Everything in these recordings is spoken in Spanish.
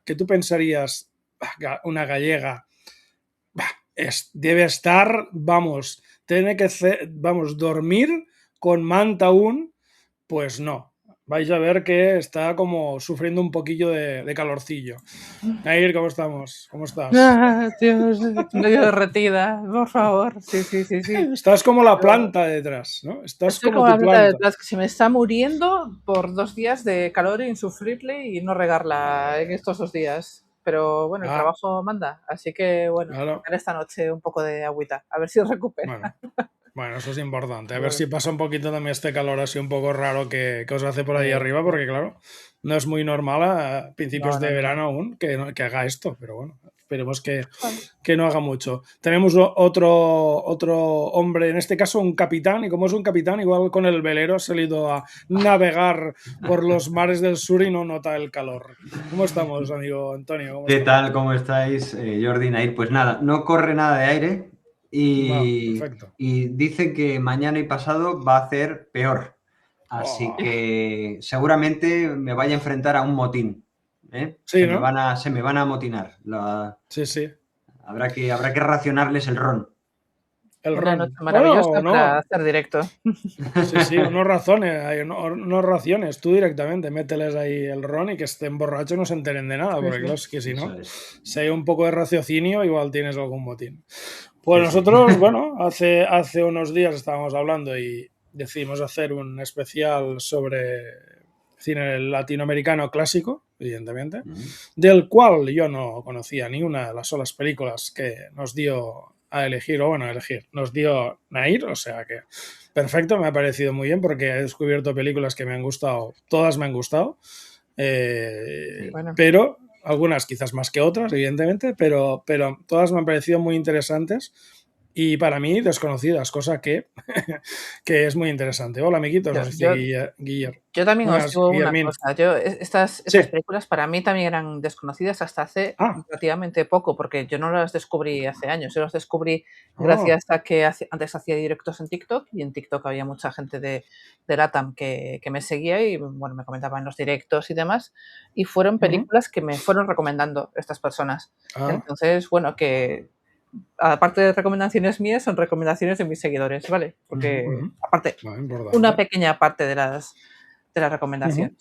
que tú pensarías, una gallega, debe estar, vamos, tiene que dormir con manta aún, pues no. Vais a ver que está como sufriendo un poquillo de calorcillo. Nair, ¿cómo estamos? ¿Cómo estás? Dios, medio derretida, por favor. Sí. Estás como la planta detrás, ¿no? Estoy como la planta detrás, que se me está muriendo por 2 días de calor insufrible y no regarla en estos 2 días. Pero bueno, el trabajo manda, así que bueno, claro. esta noche un poco de agüita, a ver si recupera. Bueno, eso es importante. A ver si pasa un poquito también este calor así un poco raro que os hace por ahí arriba, porque claro, no es muy normal a principios de verano aún que haga esto, pero bueno, esperemos que no haga mucho. Tenemos otro hombre, en este caso un capitán, y como es un capitán, igual con el velero ha salido a navegar por los mares del sur y no nota el calor. ¿Cómo estamos, amigo Antonio? ¿Qué tal? ¿Cómo estáis, Jordi, Nair? Pues nada, no corre nada de aire y dice que mañana y pasado va a hacer peor. Así que seguramente me vaya a enfrentar a un motín. Sí, se me van a amotinar. Sí. Habrá que racionarles el ron. Una noche maravillosa para hacer directo. Sí, unos raciones, tú directamente, mételes ahí el ron y que estén borrachos no se enteren de nada, porque claro, es que si no, si hay un poco de raciocinio, igual tienes algún motín. Pues nosotros, bueno, hace unos días estábamos hablando y decidimos hacer un especial sobre cine latinoamericano clásico, evidentemente, del cual yo no conocía ni una de las solas películas que nos dio a elegir, nos dio Nair, o sea que perfecto, me ha parecido muy bien porque he descubierto películas que me han gustado, todas me han gustado, pero algunas quizás más que otras, evidentemente, pero todas me han parecido muy interesantes y para mí desconocidas, cosa que es muy interesante. Hola, amiguitos, Guillermo. Yo también os digo una cosa, estas películas para mí también eran desconocidas hasta hace relativamente poco, porque yo no las descubrí hace años, yo las descubrí gracias a que antes hacía directos en TikTok y en TikTok había mucha gente de LATAM que me seguía y bueno, me comentaban los directos y demás, y fueron películas que me fueron recomendando estas personas. Entonces, bueno, que aparte de recomendaciones mías, son recomendaciones de mis seguidores, ¿vale? Porque, aparte, una pequeña parte de las recomendaciones.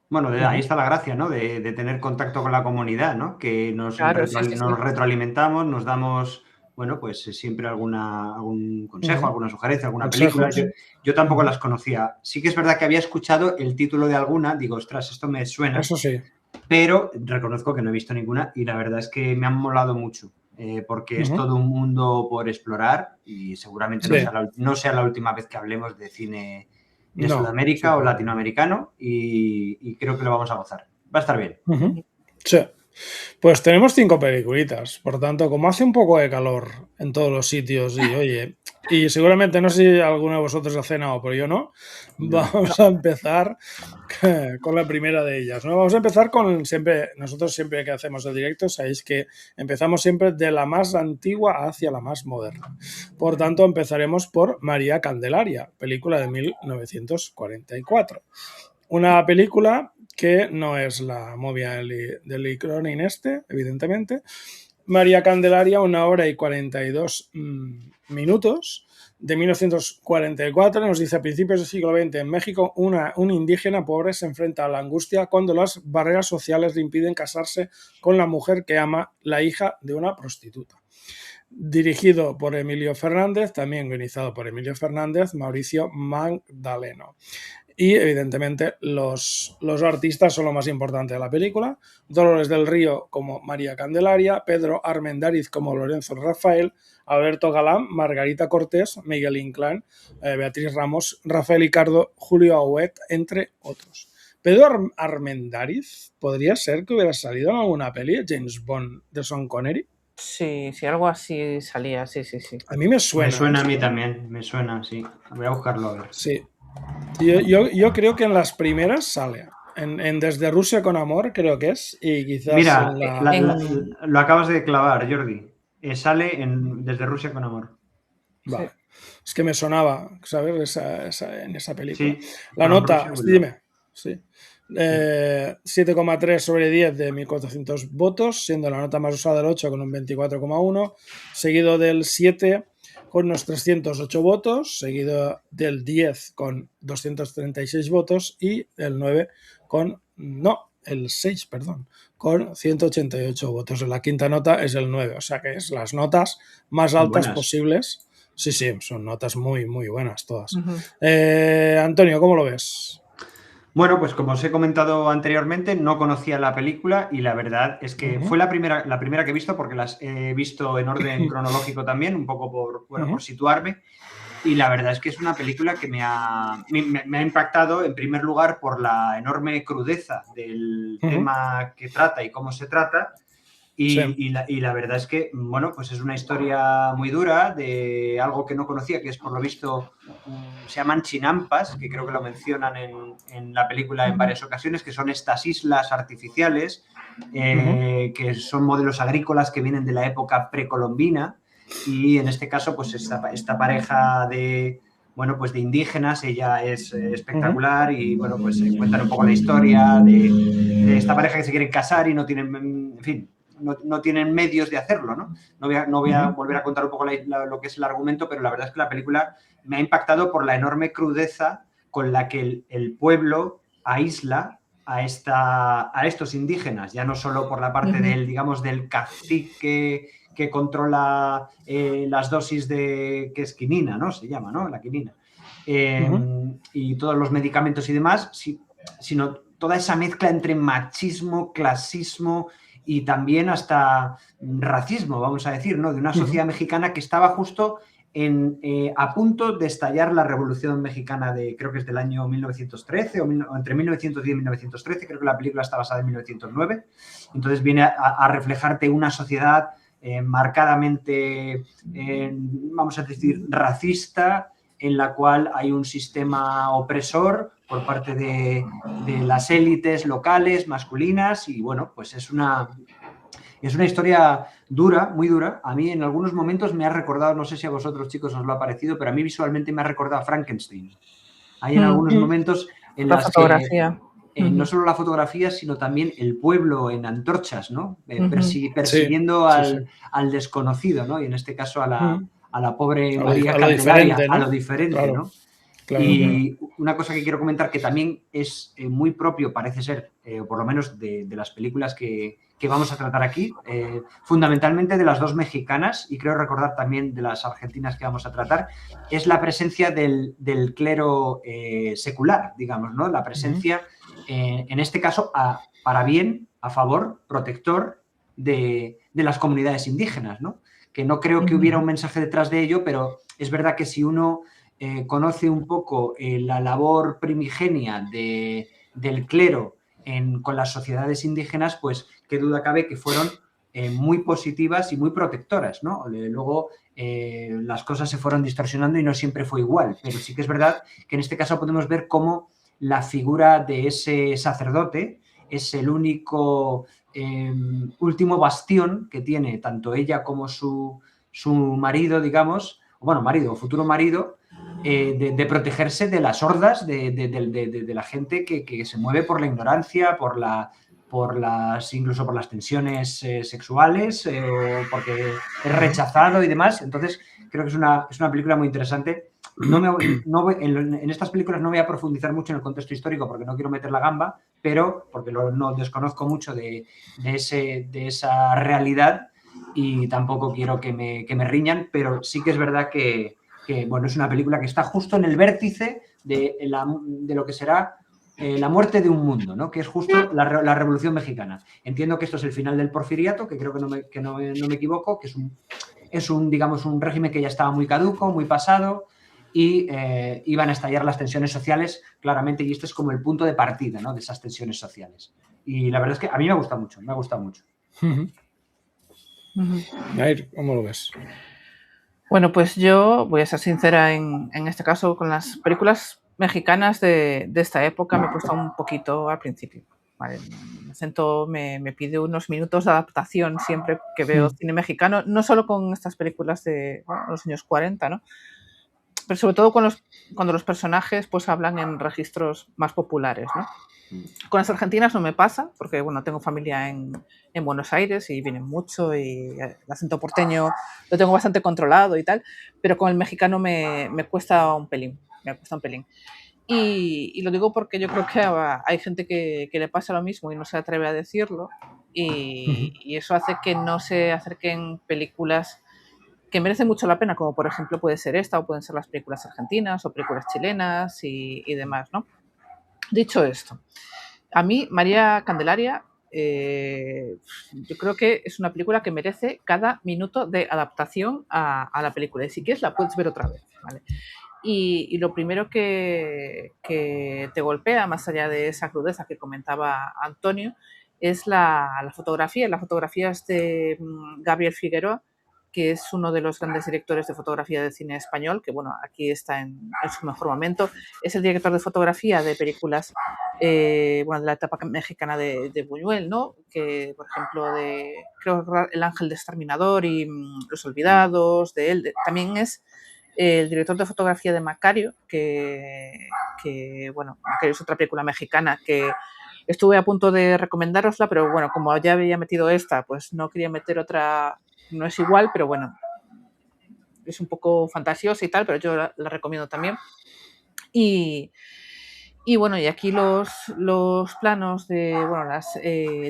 Bueno, ahí está la gracia, ¿no? De tener contacto con la comunidad, ¿no? Que nos retroalimentamos, nos damos, bueno, pues siempre algún consejo, alguna sugerencia, alguna película. Yo tampoco las conocía. Sí que es verdad que había escuchado el título de alguna, digo, ostras, esto me suena. Eso sí. Pero reconozco que no he visto ninguna y la verdad es que me han molado mucho. Porque es todo un mundo por explorar y seguramente no sea la última vez que hablemos de cine de Sudamérica o latinoamericano y creo que lo vamos a gozar. Va a estar bien. Sí. Pues tenemos 5 peliculitas, por tanto, como hace un poco de calor en todos los sitios y oye, y seguramente no sé si alguno de vosotros ha cenado, pero yo no, vamos a empezar con la primera de ellas, ¿no? Vamos a empezar con nosotros siempre que hacemos el directo, sabéis que empezamos siempre de la más antigua hacia la más moderna. Por tanto, empezaremos por María Candelaria, película de 1944. Una película que no es la movia de Lee Cronin evidentemente. María Candelaria, 1 hora y 42 minutos, de 1944, nos dice: a principios del siglo XX en México, un indígena pobre se enfrenta a la angustia cuando las barreras sociales le impiden casarse con la mujer que ama, la hija de una prostituta. Dirigido por Emilio Fernández, también guionizado por Emilio Fernández, Mauricio Magdaleno. Y evidentemente los artistas son lo más importante de la película. Dolores del Río como María Candelaria, Pedro Armendáriz como Lorenzo Rafael, Alberto Galán, Margarita Cortés, Miguel Inclán, Beatriz Ramos, Rafael Icardo, Julio Auet, entre otros. Pedro Armendáriz podría ser que hubiera salido en alguna peli, James Bond de Sean Connery. Sí, algo así salía, sí. A mí me suena. Me suena a mí también, me suena, sí. Voy a buscarlo a ver. Sí. Yo creo que en las primeras sale. En Desde Rusia con Amor, creo que es. Y quizás. Mira, lo acabas de clavar, Jordi. Sale Desde Rusia con Amor. Vale. Sí. Es que me sonaba, ¿sabes? En esa película. Sí, la nota, dime. Sí. 7,3 sobre 10 de 1.400 votos, siendo la nota más usada el 8 con un 24,1, seguido del 7 con unos 308 votos, seguido del 10 con 236 votos y el 9 con... No, el 6, perdón, con 188 votos. La quinta nota es el 9, o sea que es las notas más altas posibles. Sí, son notas muy, muy buenas todas. Antonio, ¿cómo lo ves? Bueno, pues como os he comentado anteriormente, no conocía la película y la verdad es que fue la primera que he visto, porque las he visto en orden cronológico también, un poco por situarme. Y la verdad es que es una película que me ha impactado, en primer lugar, por la enorme crudeza del tema que trata y cómo se trata. Y la verdad es que, bueno, pues es una historia muy dura de algo que no conocía, que es, por lo visto, se llaman chinampas, que creo que lo mencionan en la película en varias ocasiones, que son estas islas artificiales, que son modelos agrícolas que vienen de la época precolombina. Y en este caso, pues esta pareja de, bueno, pues de indígenas, ella es espectacular y, bueno, pues cuentan un poco la historia de esta pareja que se quieren casar y no tienen, en fin, no tienen medios de hacerlo, ¿no? No voy a volver a contar un poco lo que es el argumento, pero la verdad es que la película me ha impactado por la enorme crudeza con la que el pueblo aísla a estos indígenas, ya no solo por la parte del cacique que controla las dosis que es quinina, ¿no? Se llama, ¿no? La quinina. Y todos los medicamentos y demás, sino toda esa mezcla entre machismo, clasismo y también hasta racismo, vamos a decir, ¿no? De una sociedad mexicana que estaba justo a punto de estallar la Revolución Mexicana creo que es del año 1913 o entre 1910 y 1913, creo que la película está basada en 1909, entonces viene a reflejarte una sociedad marcadamente, vamos a decir, racista, en la cual hay un sistema opresor por parte de las élites locales, masculinas, y bueno, pues es una historia dura, muy dura. A mí en algunos momentos me ha recordado, no sé si a vosotros, chicos, os lo ha parecido, pero a mí visualmente me ha recordado a Frankenstein. Hay en algunos momentos en las que no solo la fotografía, sino también el pueblo en antorchas, ¿no? Persiguiendo al desconocido, ¿no? Y en este caso a la pobre María Candelaria, a lo diferente, ¿no? Y una cosa que quiero comentar que también es muy propio, parece ser, o por lo menos de las películas que vamos a tratar aquí, fundamentalmente de las dos mexicanas, y creo recordar también de las argentinas que vamos a tratar, es la presencia del clero secular, digamos, ¿no? La presencia, en este caso, para bien, a favor, protector de las comunidades indígenas, ¿no? Que no creo que hubiera un mensaje detrás de ello, pero es verdad que si uno conoce un poco la labor primigenia del clero con las sociedades indígenas, pues qué duda cabe que fueron muy positivas y muy protectoras, ¿no? Luego las cosas se fueron distorsionando y no siempre fue igual, pero sí que es verdad que en este caso podemos ver cómo la figura de ese sacerdote es el único último bastión que tiene tanto ella como su marido, digamos, marido o futuro marido, de protegerse de las hordas de la gente que se mueve por la ignorancia, incluso por las tensiones sexuales, o porque es rechazado y demás. Entonces, creo que es una película muy interesante. En estas películas no voy a profundizar mucho en el contexto histórico porque no quiero meter la gamba, pero porque no desconozco mucho de esa realidad y tampoco quiero que me riñan, pero sí que es verdad que bueno, es una película que está justo en el vértice de lo que será la muerte de un mundo, ¿no? Que es justo la Revolución Mexicana. Entiendo que esto es el final del porfiriato, que creo que no me equivoco, que es digamos, un régimen que ya estaba muy caduco, muy pasado, y iban a estallar las tensiones sociales, claramente, y este es como el punto de partida, ¿no? De esas tensiones sociales. Y la verdad es que a mí me ha gustado mucho, Nair, ¿cómo lo ves? Bueno, pues yo voy a ser sincera en este caso con las películas mexicanas de esta época me cuesta un poquito al principio. Vale, el acento me pide unos minutos de adaptación siempre que veo cine mexicano, no solo con estas películas de los años 40, ¿no? pero sobre todo cuando los personajes pues hablan en registros más populares, ¿no? Con las argentinas no me pasa, porque bueno, tengo familia en Buenos Aires y vienen mucho y el acento porteño lo tengo bastante controlado y tal, pero con el mexicano me cuesta un pelín, Y lo digo porque yo creo que hay gente que le pasa lo mismo y no se atreve a decirlo y eso hace que no se acerquen películas que merecen mucho la pena, como por ejemplo puede ser esta o pueden ser las películas argentinas o películas chilenas y demás, ¿no? Dicho esto, a mí María Candelaria yo creo que es una película que merece cada minuto de adaptación a la película y si quieres la puedes ver otra vez, ¿vale? Y lo primero que te golpea, más allá de esa crudeza que comentaba Antonio, es la fotografía. La fotografía es de Gabriel Figueroa, que es uno de los grandes directores de fotografía del cine español, que bueno, aquí está en su mejor momento. Es el director de fotografía de películas bueno, de la etapa mexicana de Buñuel, ¿no? Que, por ejemplo, creo El Ángel Exterminador y Los Olvidados, de él. También es el director de fotografía de Macario, que bueno, Macario es otra película mexicana que estuve a punto de recomendárosla, pero bueno, como ya había metido esta, pues no quería meter otra, no es igual, pero bueno, es un poco fantasiosa y tal, pero yo la recomiendo también. Y bueno, y aquí los planos de bueno, las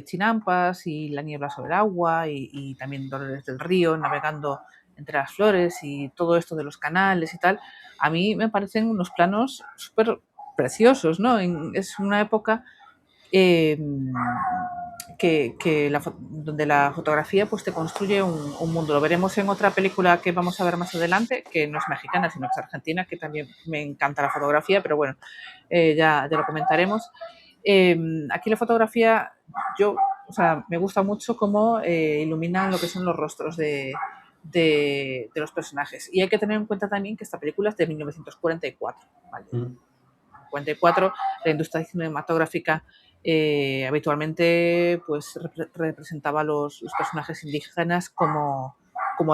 chinampas y la niebla sobre el agua y también Dolores del Río navegando entre las flores y todo esto de los canales y tal, a mí me parecen unos planos súper preciosos, ¿no? Es una época donde la fotografía pues te construye un mundo. Lo veremos en otra película que vamos a ver más adelante, que no es mexicana, sino que es argentina, que también me encanta la fotografía, pero bueno, ya lo comentaremos. Aquí la fotografía, me gusta mucho cómo iluminan lo que son los rostros de los personajes. Y hay que tener en cuenta también que esta película es de 1944, ¿vale? 44, la industria cinematográfica habitualmente pues representaba a los personajes indígenas como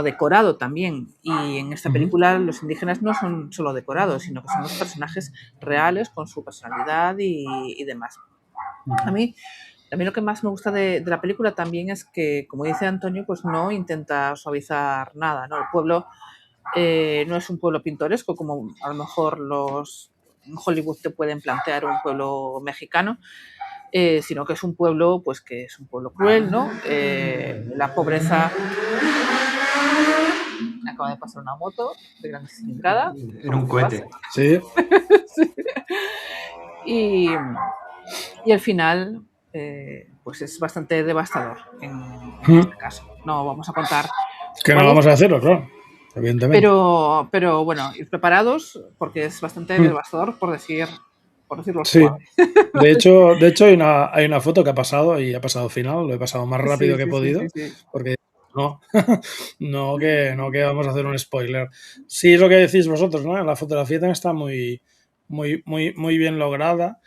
decorado también, y en esta película los indígenas no son solo decorados, sino que son los personajes reales con su personalidad y demás. A mí lo que más me gusta de la película también es que, como dice Antonio, pues no intenta suavizar nada, ¿no? El pueblo no es un pueblo pintoresco como a lo mejor en Hollywood te pueden plantear un pueblo mexicano, sino que es un pueblo, pues que es un pueblo cruel, ¿no? La pobreza... Acaba de pasar una moto de gran cilindrada. Era un cohete. Sí. Sí. Y al final, pues es bastante devastador en este caso. No vamos a contar. Que no vamos a hacerlo, claro. Evidentemente. Pero bueno, ir preparados porque es bastante devastador, por decirlo sí. suave. De hecho hay una foto que ha pasado y ha pasado final, lo he pasado más rápido que he podido, porque no que vamos a hacer un spoiler. Sí, es lo que decís vosotros, ¿no? La fotografía también está muy bien lograda.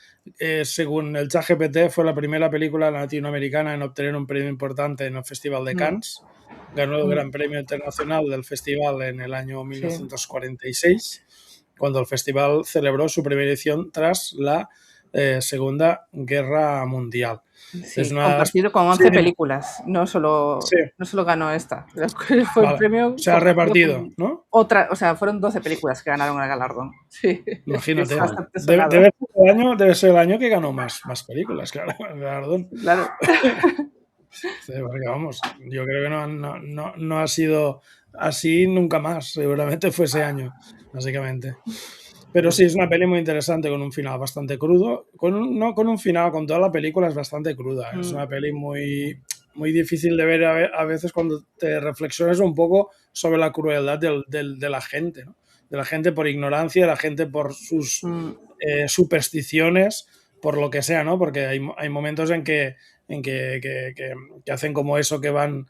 Según el ChatGPT, fue la primera película latinoamericana en obtener un premio importante en el Festival de Cannes. Ganó el Gran Premio Internacional del festival en el año 1946, cuando el festival celebró su primera edición tras la Segunda Guerra Mundial. Sí, compartido con 11 películas, no solo ganó esta. Fue el premio. Se ha repartido, ¿no? Fueron 12 películas que ganaron el galardón. Sí. Imagínate. Debe ser el año que ganó más películas, claro, el galardón. Claro. Sí, porque vamos, yo creo que no ha sido así nunca más. Seguramente fue ese año, básicamente. Pero sí, es una peli muy interesante con un final bastante crudo. No con un final, con toda la película es bastante cruda. Es una peli muy difícil de ver a veces cuando te reflexionas un poco sobre la crueldad de la gente, ¿no? De la gente por ignorancia, de la gente por sus supersticiones, por lo que sea, ¿no? Porque hay momentos en que hacen como eso, que van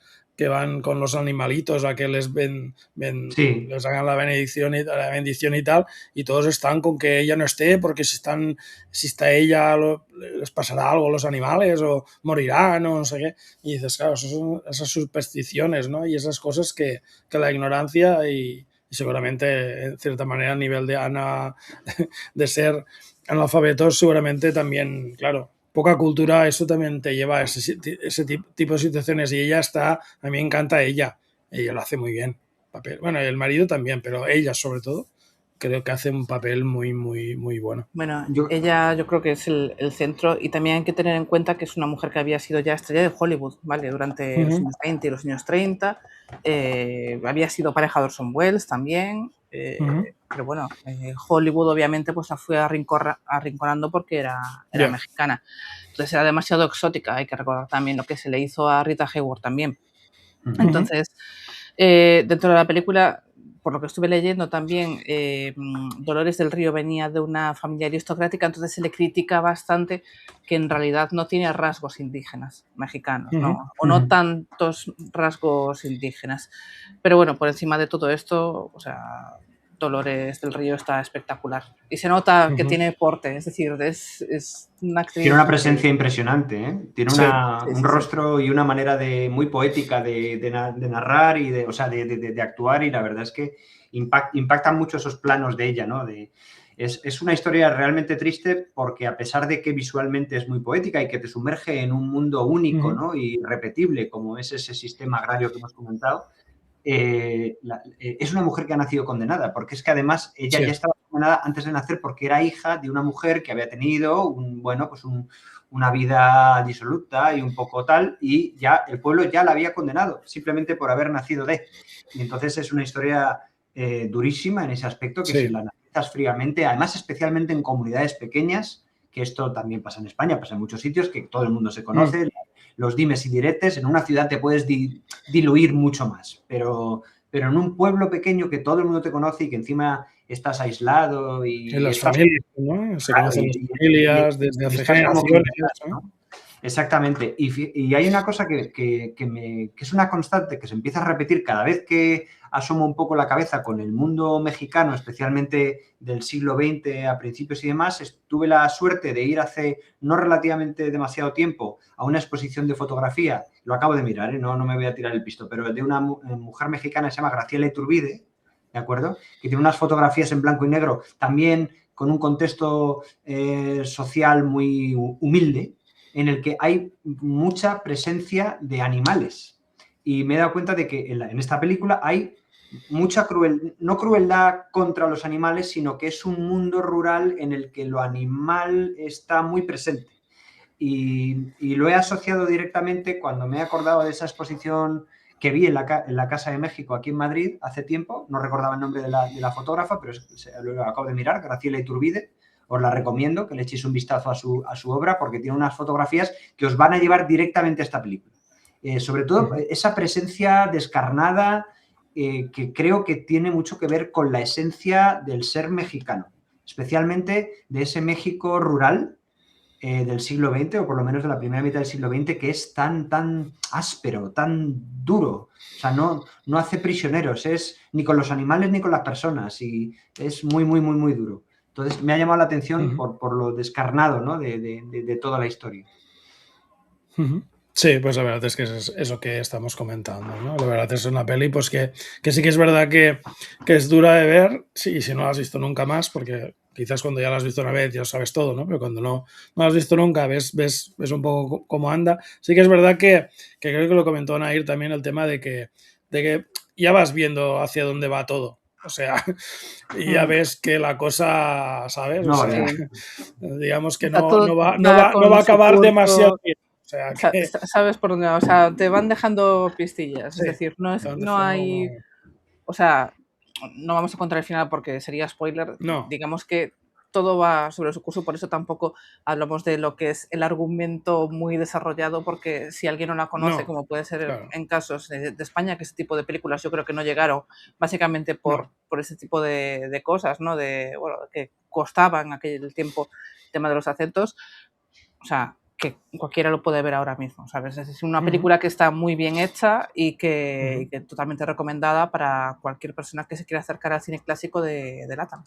con los animalitos a que les les hagan la bendición y tal, y todos están con que ella no esté, porque si está ella les pasará algo a los animales o morirán o no sé qué, y dices, claro, esas supersticiones, ¿no? Y esas cosas que la ignorancia y y seguramente, en cierta manera, a nivel de ser analfabetos, seguramente también, claro, poca cultura, eso también te lleva a ese tipo de situaciones, y ella a mí me encanta ella lo hace muy bien, papel. Bueno, y el marido también, pero ella sobre todo, creo que hace un papel muy, muy, muy bueno. Bueno, ella yo creo que es el centro, y también hay que tener en cuenta que es una mujer que había sido ya estrella de Hollywood, ¿vale? Durante los años 20 y los años 30. Había sido pareja de Orson Welles también. Pero bueno, Hollywood obviamente pues la fue arrinconando porque era mexicana. Entonces era demasiado exótica. Hay que recordar también lo que se le hizo a Rita Hayworth también. Entonces, dentro de la película, por lo que estuve leyendo también, Dolores del Río venía de una familia aristocrática, entonces se le critica bastante que en realidad no tiene rasgos indígenas mexicanos, ¿no? O no tantos rasgos indígenas. Pero bueno, por encima de todo esto, o sea, Dolores del Río está espectacular. Y se nota que tiene porte, es decir, es una actriz... Tiene una presencia impresionante, ¿eh? Tiene un rostro y una manera muy poética de narrar y de actuar, y la verdad es que impactan mucho esos planos de ella, ¿no? Es una historia realmente triste porque, a pesar de que visualmente es muy poética y que te sumerge en un mundo único, ¿no? Y irrepetible, como es ese sistema agrario que hemos comentado, es una mujer que ha nacido condenada, porque es que además ella ya estaba condenada antes de nacer, porque era hija de una mujer que había tenido una vida disoluta y un poco tal, y ya el pueblo ya la había condenado simplemente por haber nacido de. Y entonces es una historia durísima en ese aspecto, que si la analizas fríamente, además especialmente en comunidades pequeñas, que esto también pasa en España, pasa en muchos sitios, que todo el mundo se conoce, los dimes y diretes. En una ciudad te puedes diluir mucho más, pero en un pueblo pequeño que todo el mundo te conoce y que encima estás aislado y... En las familias, ¿no? Se conocen las familias desde hace generaciones, ¿no? Exactamente. Y hay una cosa que es una constante, que se empieza a repetir cada vez que asomo un poco la cabeza con el mundo mexicano, especialmente del siglo XX a principios y demás. Tuve la suerte de ir hace no relativamente demasiado tiempo a una exposición de fotografía, lo acabo de mirar, no me voy a tirar el pisto, pero de una mujer mexicana que se llama Graciela Iturbide, ¿de acuerdo? Que tiene unas fotografías en blanco y negro, también con un contexto social muy humilde, en el que hay mucha presencia de animales. Y me he dado cuenta de que en esta película hay mucha no crueldad contra los animales, sino que es un mundo rural en el que lo animal está muy presente. Y lo he asociado directamente cuando me he acordado de esa exposición que vi en la Casa de México, aquí en Madrid, hace tiempo. No recordaba el nombre de la fotógrafa, pero lo acabo de mirar, Graciela Iturbide. Os la recomiendo, que le echéis un vistazo a su obra, porque tiene unas fotografías que os van a llevar directamente a esta película. Sobre todo esa presencia descarnada, que creo que tiene mucho que ver con la esencia del ser mexicano, especialmente de ese México rural del siglo XX, o por lo menos de la primera mitad del siglo XX, que es tan áspero, tan duro. O sea, no hace prisioneros, ni con los animales ni con las personas, y es muy, muy, muy, muy duro. Entonces me ha llamado la atención por lo descarnado, ¿no? de toda la historia. Sí, pues la verdad es que es eso que estamos comentando, ¿no? La verdad es una peli pues que sí que es verdad que es dura de ver, sí, si no la has visto nunca más, porque quizás cuando ya la has visto una vez ya sabes todo, ¿no? Pero cuando no la has visto nunca, ves un poco cómo anda. Sí que es verdad que creo que lo comentó Nair también, el tema de que ya vas viendo hacia dónde va todo. O sea, y ya ves que la cosa, ¿sabes? O sea, digamos que no va a acabar demasiado bien. O sea, que... Sabes por dónde va, o sea, te van dejando pistillas, es decir, no hay, o sea, no vamos a contar el final porque sería spoiler, digamos que todo va sobre su curso, por eso tampoco hablamos de lo que es el argumento muy desarrollado, porque si alguien no la conoce, como puede ser en casos de España, que ese tipo de películas yo creo que no llegaron básicamente por ese tipo de cosas, ¿no? Que costaban en aquel tiempo el tema de los acentos, o sea, que cualquiera lo puede ver ahora mismo, ¿sabes? Es una película que está muy bien hecha y que totalmente recomendada para cualquier persona que se quiera acercar al cine clásico de LATAM.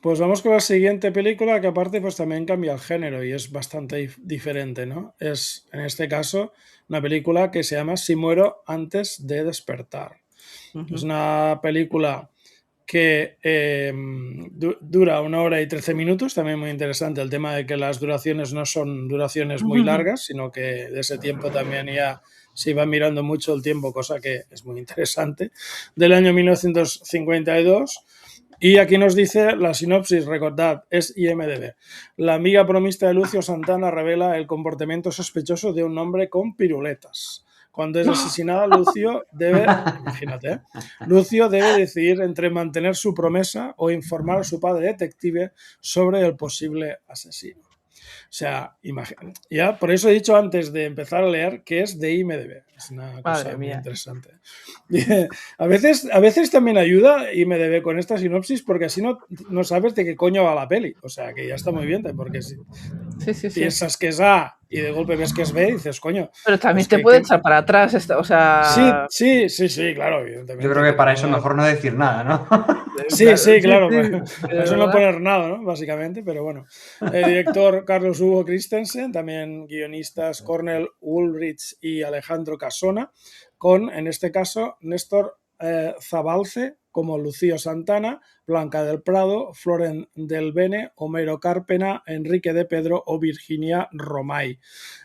Pues vamos con la siguiente película, que aparte pues también cambia el género y es bastante diferente, ¿no? Es, en este caso, una película que se llama Si muero antes de despertar. Es una película que dura 1 hora y 13 minutos, también muy interesante el tema de que las duraciones no son duraciones muy largas, sino que de ese tiempo también ya se iba mirando mucho el tiempo, cosa que es muy interesante, del año 1952. Y aquí nos dice la sinopsis, recordad, es IMDb. La amiga promista de Lucio Santana revela el comportamiento sospechoso de un hombre con piruletas. Cuando es asesinada, Lucio debe, imagínate, Lucio debe decidir entre mantener su promesa o informar a su padre detective sobre el posible asesino. O sea, ya por eso he dicho antes de empezar a leer que es de IMDb. Es una cosa muy interesante. A veces también ayuda IMDb con esta sinopsis porque así no sabes de qué coño va la peli. O sea, que ya está muy bien, porque si piensas que es A y de golpe ves que es B, dices, coño. Pero también te puede echar para atrás, o sea... Sí, claro, evidentemente. Yo creo que para eso mejor no decir nada, ¿no? Sí, claro. Para eso no poner nada, ¿no? Básicamente, pero bueno. El director Carlos Hugo Christensen, también guionistas Cornel Ulrich y Alejandro Casona, con, en este caso, Néstor Zabalce como Lucio Santana, Blanca del Prado, Floren del Bene, Homero Cárpena, Enrique de Pedro o Virginia Romay.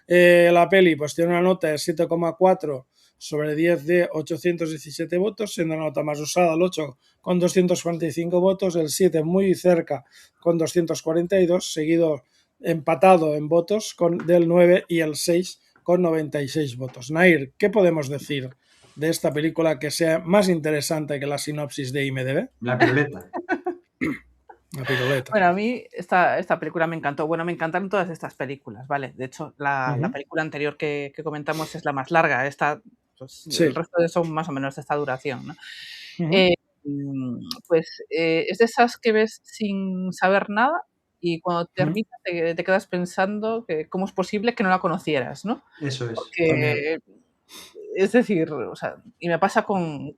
La peli pues tiene una nota de 7,4 sobre 10 de 817 votos, siendo la nota más usada el 8 con 245 votos, el 7 muy cerca con 242, seguido empatado en votos del 9 y el 6 con 96 votos. Nair, ¿qué podemos decir de esta película que sea más interesante que la sinopsis de IMDb? La piruleta. La piruleta. Bueno, a mí esta película me encantó. Bueno, me encantan todas estas películas, ¿vale? De hecho, la película anterior que comentamos es la más larga. Esta, pues, el resto son más o menos de esta duración, ¿no? Pues es de esas que ves sin saber nada y cuando termina te quedas pensando que cómo es posible que no la conocieras, ¿no? Eso es. Porque, es decir, o sea, y me pasa con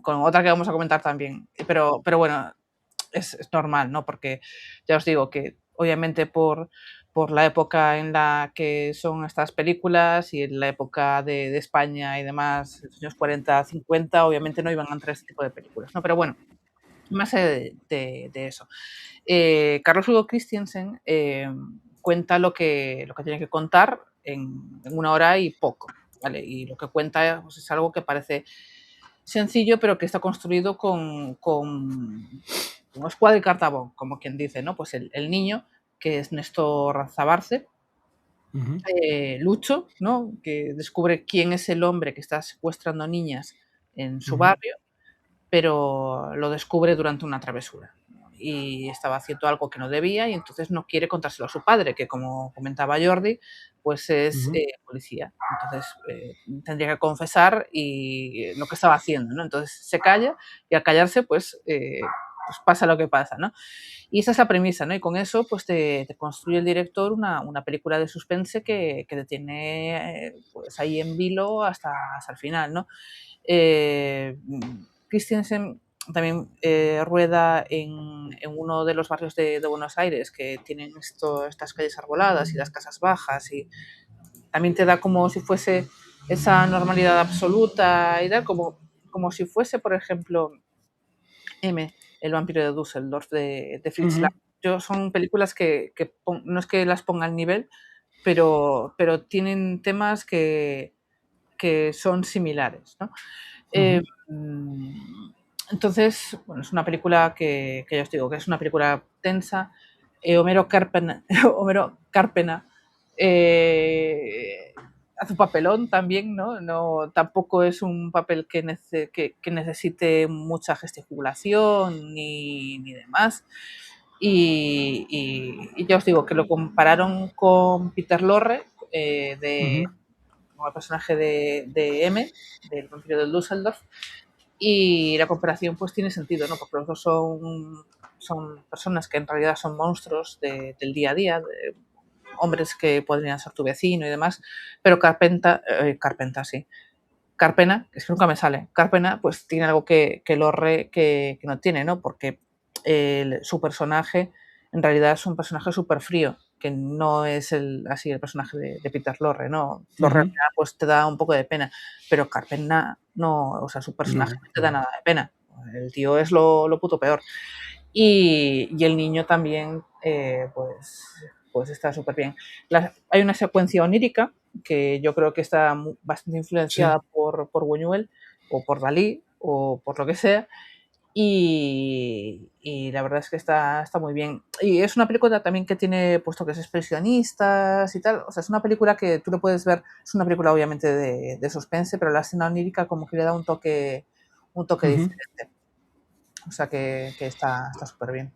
otra que vamos a comentar también, pero bueno, es normal, ¿no? Porque ya os digo que obviamente por la época en la que son estas películas y en la época de España y demás, los años 40, 50, obviamente no iban a entrar este tipo de películas, ¿no? Pero bueno, más de eso. Carlos Hugo Christensen cuenta lo que tiene que contar en 1 hora y poco, ¿vale? Y lo que cuenta pues, es algo que parece sencillo, pero que está construido con escuadra y cartabón, como quien dice, ¿no? Pues el niño, que es Néstor Zabalce, Lucho, ¿no? Que descubre quién es el hombre que está secuestrando niñas en su barrio, pero lo descubre durante una travesura. Y estaba haciendo algo que no debía y entonces no quiere contárselo a su padre, que como comentaba Jordi, pues es policía. Entonces tendría que confesar y lo que estaba haciendo, ¿no? Entonces se calla y al callarse pues pasa lo que pasa, ¿no? Y esa es la premisa, ¿no? Y con eso pues te construye el director una película de suspense que te tiene pues ahí en vilo hasta el final, ¿no? Christensen también rueda en uno de los barrios de Buenos Aires que tienen estas calles arboladas y las casas bajas y también te da como si fuese esa normalidad absoluta y tal, como si fuese, por ejemplo, M, el vampiro de Düsseldorf de Fritz Lang. Son películas que no es que las ponga al nivel, pero tienen temas que son similares, ¿no? Entonces, bueno, es una película que ya os digo, que es una película tensa. Homero Cárpena hace un papelón también, ¿no? Tampoco es un papel que necesite mucha gesticulación ni demás. Y ya os digo que lo compararon con Peter Lorre, como el personaje de M, del vampiro del Düsseldorf, y la comparación pues tiene sentido, ¿no? Porque los dos son personas que en realidad son monstruos del día a día, hombres que podrían ser tu vecino y demás, pero Carpena, es que nunca me sale, Carpena pues tiene algo que Lorre que no tiene, ¿no? Porque su personaje en realidad es un personaje súper frío que no es así el personaje de Peter Lorre, ¿no? Lorre pues te da un poco de pena, pero Carpenter no, o sea, su personaje no te da nada de pena. El tío es lo puto peor. Y el niño también, pues está súper bien. Hay una secuencia onírica que yo creo que está bastante influenciada por Buñuel o por Dalí o por lo que sea. Y la verdad es que está muy bien. Y es una película también que tiene puesto que es expresionistas y tal. O sea, es una película que tú lo puedes ver. Es una película obviamente de suspense, pero la escena onírica como que le da un toque diferente. O sea que está súper bien.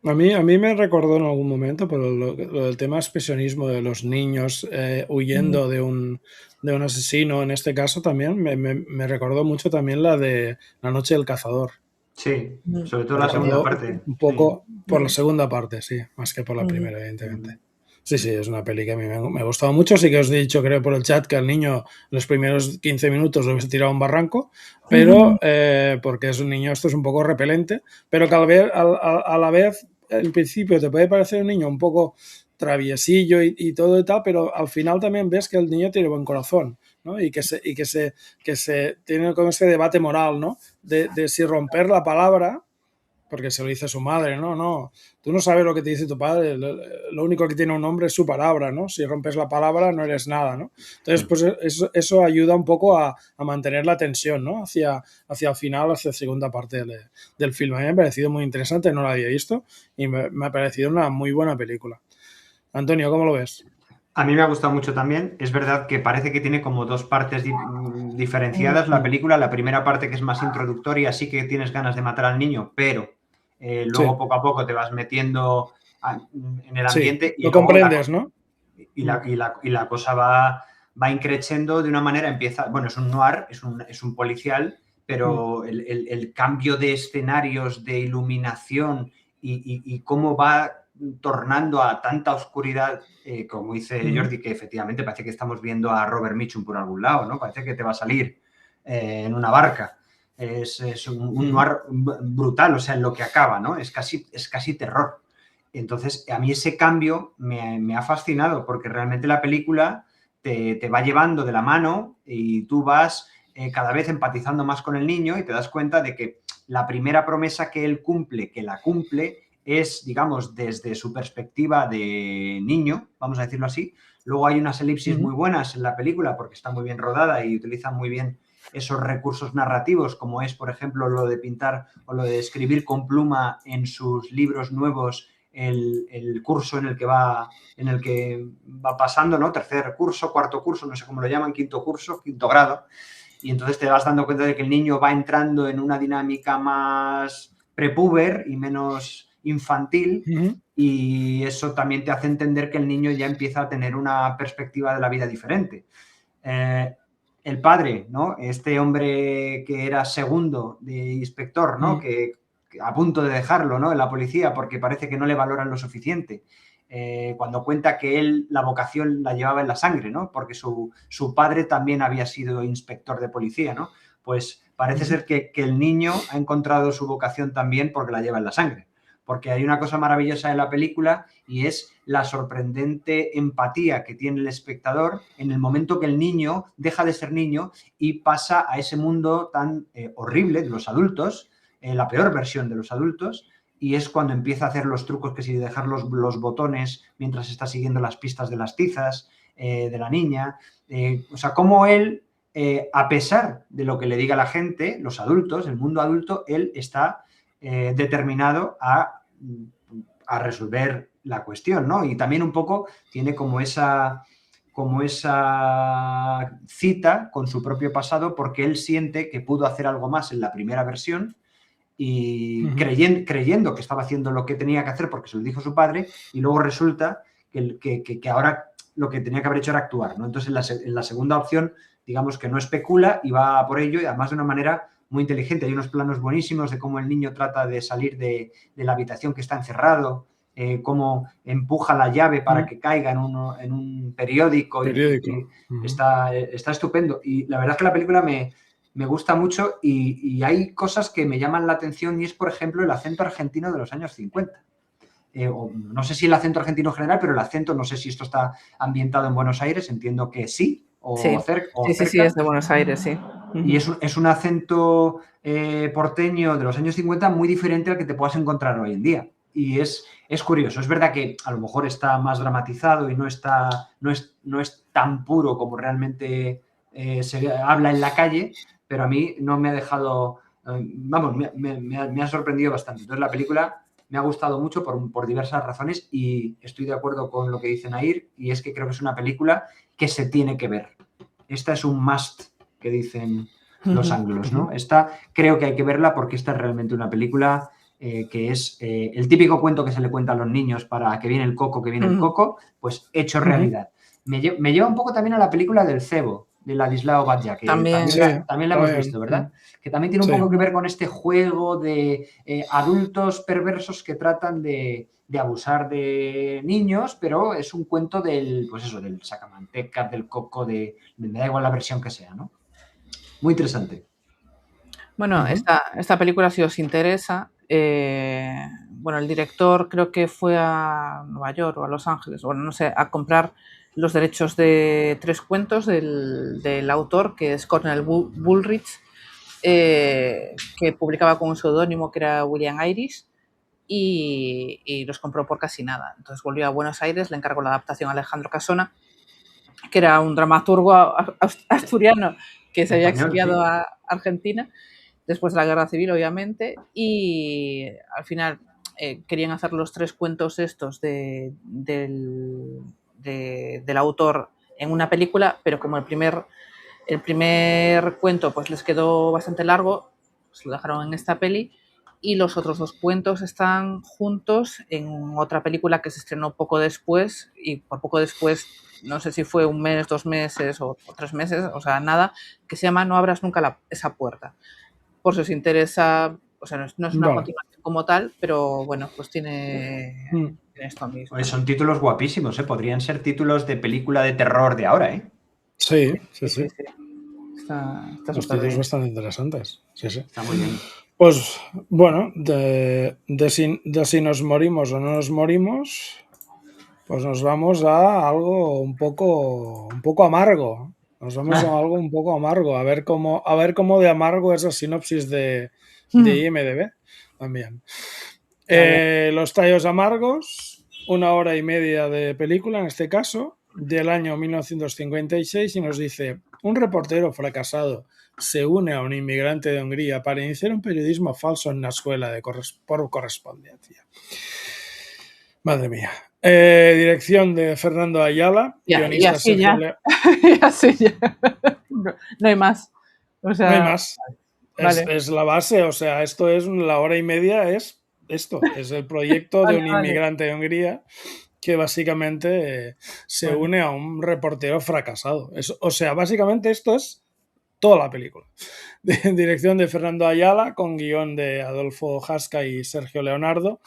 A mí me recordó en algún momento por lo del tema expresionismo de los niños huyendo de un asesino. En este caso también me recordó mucho también la de La noche del cazador. Sí, sobre todo la segunda parte. Un poco por la segunda parte, sí, más que por la primera, evidentemente. Sí, es una peli que a mí me ha gustado mucho. Sí que os he dicho, creo, por el chat que al niño los primeros 15 minutos lo hubiese tirado a un barranco, pero porque es un niño, esto es un poco repelente, pero que a la vez, en principio te puede parecer un niño un poco traviesillo y todo y tal, pero al final también ves que el niño tiene buen corazón, ¿no? Y que se tiene como ese debate moral, ¿no? De si romper la palabra, porque se lo dice a su madre, no, tú no sabes lo que te dice tu padre, lo único que tiene un hombre es su palabra, ¿no? Si rompes la palabra no eres nada, ¿no? Entonces, pues eso ayuda un poco a mantener la tensión, ¿no? Hacia el final, hacia la segunda parte del filme. A mí me ha parecido muy interesante, no la había visto y me ha parecido una muy buena película. Antonio, ¿cómo lo ves? A mí me ha gustado mucho también. Es verdad que parece que tiene como dos partes diferenciadas la película. La primera parte, que es más introductoria, sí que tienes ganas de matar al niño, pero luego poco a poco te vas metiendo en el ambiente. Y lo comprendes, ¿no? Y la cosa va increciendo de una manera, empieza... Bueno, es un noir, es un policial, pero el cambio de escenarios, de iluminación y cómo va tornando a tanta oscuridad, como dice Jordi, que efectivamente parece que estamos viendo a Robert Mitchum por algún lado, ¿no? Parece que te va a salir en una barca. Es un noir brutal, o sea, en lo que acaba, ¿no? Es casi terror. Entonces, a mí ese cambio me ha fascinado, porque realmente la película te va llevando de la mano y tú vas cada vez empatizando más con el niño y te das cuenta de que la primera promesa que él cumple, es, digamos, desde su perspectiva de niño, vamos a decirlo así. Luego hay unas elipsis muy buenas en la película porque está muy bien rodada y utiliza muy bien esos recursos narrativos, como es, por ejemplo, lo de pintar o lo de escribir con pluma en sus libros nuevos el curso en el que va pasando, ¿no? Tercer curso, cuarto curso, no sé cómo lo llaman, quinto curso, quinto grado. Y entonces te vas dando cuenta de que el niño va entrando en una dinámica más prepuber y menos infantil, y eso también te hace entender que el niño ya empieza a tener una perspectiva de la vida diferente. El padre, ¿no? Este hombre que era segundo de inspector, ¿no? Que a punto de dejarlo, ¿no? En la policía porque parece que no le valoran lo suficiente. Cuando cuenta que él la vocación la llevaba en la sangre, ¿no? Porque su padre también había sido inspector de policía, ¿no? Pues parece ser que el niño ha encontrado su vocación también porque la lleva en la sangre. Porque hay una cosa maravillosa en la película y es la sorprendente empatía que tiene el espectador en el momento que el niño deja de ser niño y pasa a ese mundo tan horrible de los adultos, la peor versión de los adultos, y es cuando empieza a hacer los trucos, que si dejar los botones mientras está siguiendo las pistas de las tizas de la niña. O sea, cómo él, a pesar de lo que le diga la gente, los adultos, el mundo adulto, él está determinado a resolver la cuestión, ¿no? Y también un poco tiene como esa cita con su propio pasado, porque él siente que pudo hacer algo más en la primera versión y creyendo que estaba haciendo lo que tenía que hacer porque se lo dijo su padre, y luego resulta que ahora lo que tenía que haber hecho era actuar, ¿no? Entonces, en la segunda opción, digamos que no especula y va por ello, y además de una manera muy inteligente. Hay unos planos buenísimos de cómo el niño trata de salir de la habitación que está encerrado, cómo empuja la llave para que caiga en un periódico. Está estupendo. Y la verdad es que la película me gusta mucho y hay cosas que me llaman la atención, y es, por ejemplo, el acento argentino de los años 50. no sé si el acento argentino en general, pero el acento, no sé si esto está ambientado en Buenos Aires, entiendo que sí, sí. cerca. Sí, es de Buenos Aires, sí. Y es un acento porteño de los años 50 muy diferente al que te puedas encontrar hoy en día. Y es curioso. Es verdad que a lo mejor está más dramatizado y no es tan puro como realmente se habla en la calle, pero a mí no me ha dejado... vamos, me ha sorprendido bastante. Entonces la película me ha gustado mucho por diversas razones y estoy de acuerdo con lo que dice Nair, y es que creo que es una película que se tiene que ver. Esta es un must, que dicen los anglos, ¿no? Esta creo que hay que verla porque esta es realmente una película que es el típico cuento que se le cuenta a los niños para que viene el coco, pues hecho realidad. Me lleva un poco también a la película del cebo, de Ladislao Batlla, que también la hemos visto, ¿verdad? Que también tiene un poco que ver con este juego de adultos perversos que tratan de abusar de niños, pero es un cuento del sacamantecas, del coco, me da igual la versión que sea, ¿no? Muy interesante. Bueno, esta película, si os interesa, bueno, el director creo que fue a Nueva York o a Los Ángeles, bueno, no sé, a comprar los derechos de 3 cuentos del autor, que es Cornell Bullrich, que publicaba con un seudónimo que era William Irish, y los compró por casi nada. Entonces volvió a Buenos Aires, le encargó la adaptación a Alejandro Casona, que era un dramaturgo asturiano que se había exiliado a Argentina después de la Guerra Civil, obviamente, y al final querían hacer los 3 cuentos estos del autor en una película, pero como el primer cuento pues les quedó bastante largo, pues lo dejaron en esta peli, y los otros 2 cuentos están juntos en otra película que se estrenó poco después, y por poco después, no sé si fue un mes, 2 meses o 3 meses, o sea, nada, que se llama No abras nunca esa puerta. Por si os interesa, o sea, no es una continuación como tal, pero bueno, pues tiene esto mismo. Pues son títulos guapísimos, ¿eh? Podrían ser títulos de película de terror de ahora, ¿eh? Sí. Está los títulos bastante interesantes. Sí. Está muy bien. Pues bueno, de si nos morimos o no nos morimos, pues nos vamos a algo un poco amargo. Nos vamos a algo un poco amargo. A ver cómo de amargo es la sinopsis de IMDb también. Los tallos amargos, 1 hora y media de película, en este caso, del año 1956, y nos dice: un reportero fracasado se une a un inmigrante de Hungría para iniciar un periodismo falso en una escuela por correspondencia. Madre mía. Dirección de Fernando Ayala, guionista Sergio León. No hay más. O sea, no hay más. Vale. Es la base, o sea, esto es la hora y media, es esto, es el proyecto de un inmigrante de Hungría que básicamente se une a un reportero fracasado. O sea, básicamente esto es toda la película. Dirección de Fernando Ayala, con guión de Adolfo Jasca y Sergio Leonardo,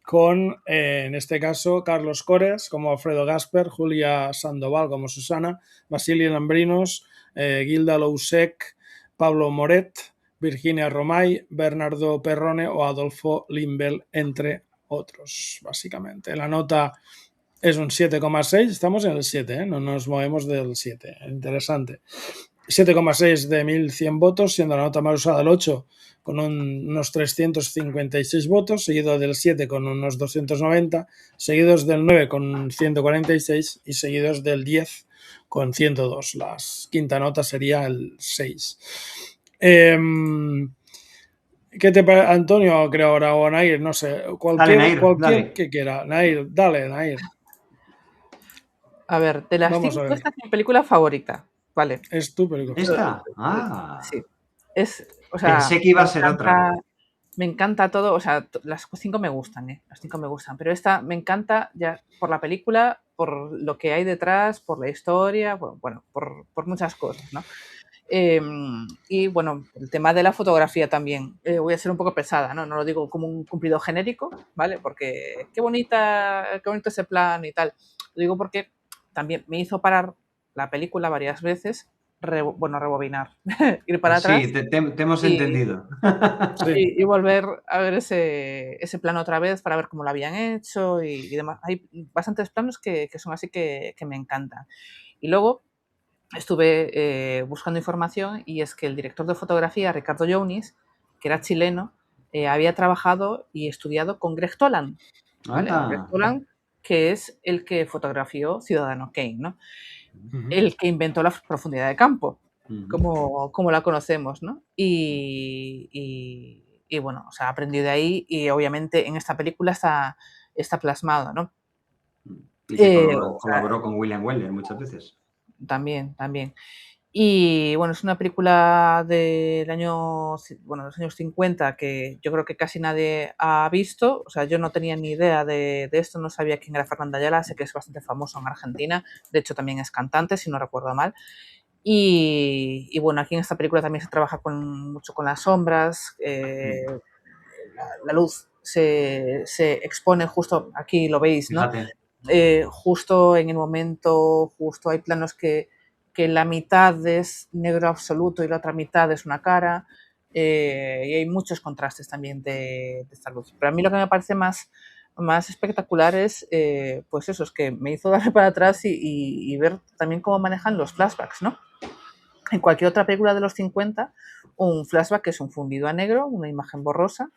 con, en este caso, Carlos Cores como Alfredo Gasper, Julia Sandoval como Susana, Vasily Lambrinos, Gilda Lousek, Pablo Moret, Virginia Romay, Bernardo Perrone o Adolfo Limbel, entre otros, básicamente. La nota es un 7,6, estamos en el 7, no nos movemos del 7, interesante. 7,6 de 1.100 votos, siendo la nota más usada el 8 con unos 356 votos, seguido del 7 con unos 290, seguidos del 9 con 146 y seguidos del 10 con 102. La quinta nota sería el 6. ¿Qué te parece, Antonio, creo ahora, o Nair? No sé, cualquier que quiera. Nair, dale, Nair. A ver, de las 5, esta es mi película favorita, ¿vale? Es tu película. ¿Esta? Sí. O sea, pensé que iba a ser otra. Me encanta todo, o sea, las 5 me gustan, las 5 me gustan, pero esta me encanta ya por la película, por lo que hay detrás, por la historia, bueno, por muchas cosas, ¿no? Y bueno, el tema de la fotografía también. Voy a ser un poco pesada, ¿no? No lo digo como un cumplido genérico, ¿vale? Porque qué bonito ese plan y tal. Lo digo porque también me hizo parar la película varias veces, rebobinar, ir para atrás. Sí, te hemos entendido. Y volver a ver ese plano otra vez para ver cómo lo habían hecho y demás. Hay bastantes planos que son así que me encantan. Y luego estuve buscando información y es que el director de fotografía, Ricardo Younis, que era chileno, había trabajado y estudiado con Greg Toland, ¿vale? Greg Toland, que es el que fotografió Ciudadano Kane, ¿no? El que inventó la profundidad de campo, como la conocemos, ¿no? Y bueno, o sea, aprendió de ahí y obviamente en esta película está plasmado, ¿no? Y que colaboró con William Wyler muchas veces. También. Y bueno, es una película del de los años 50 que yo creo que casi nadie ha visto. O sea, yo no tenía ni idea de esto, no sabía quién era Fernanda Ayala, sé que es bastante famoso en Argentina, de hecho también es cantante, si no recuerdo mal. Y bueno, aquí en esta película también se trabaja mucho con las sombras, la luz se expone justo, aquí lo veis, ¿no? Justo en el momento, justo hay planos que la mitad es negro absoluto y la otra mitad es una cara, y hay muchos contrastes también de esta luz. Pero a mí lo que me parece más espectacular es, pues eso, es que me hizo darle para atrás y ver también cómo manejan los flashbacks, ¿no? En cualquier otra película de los 50, un flashback es un fundido a negro, una imagen borrosa,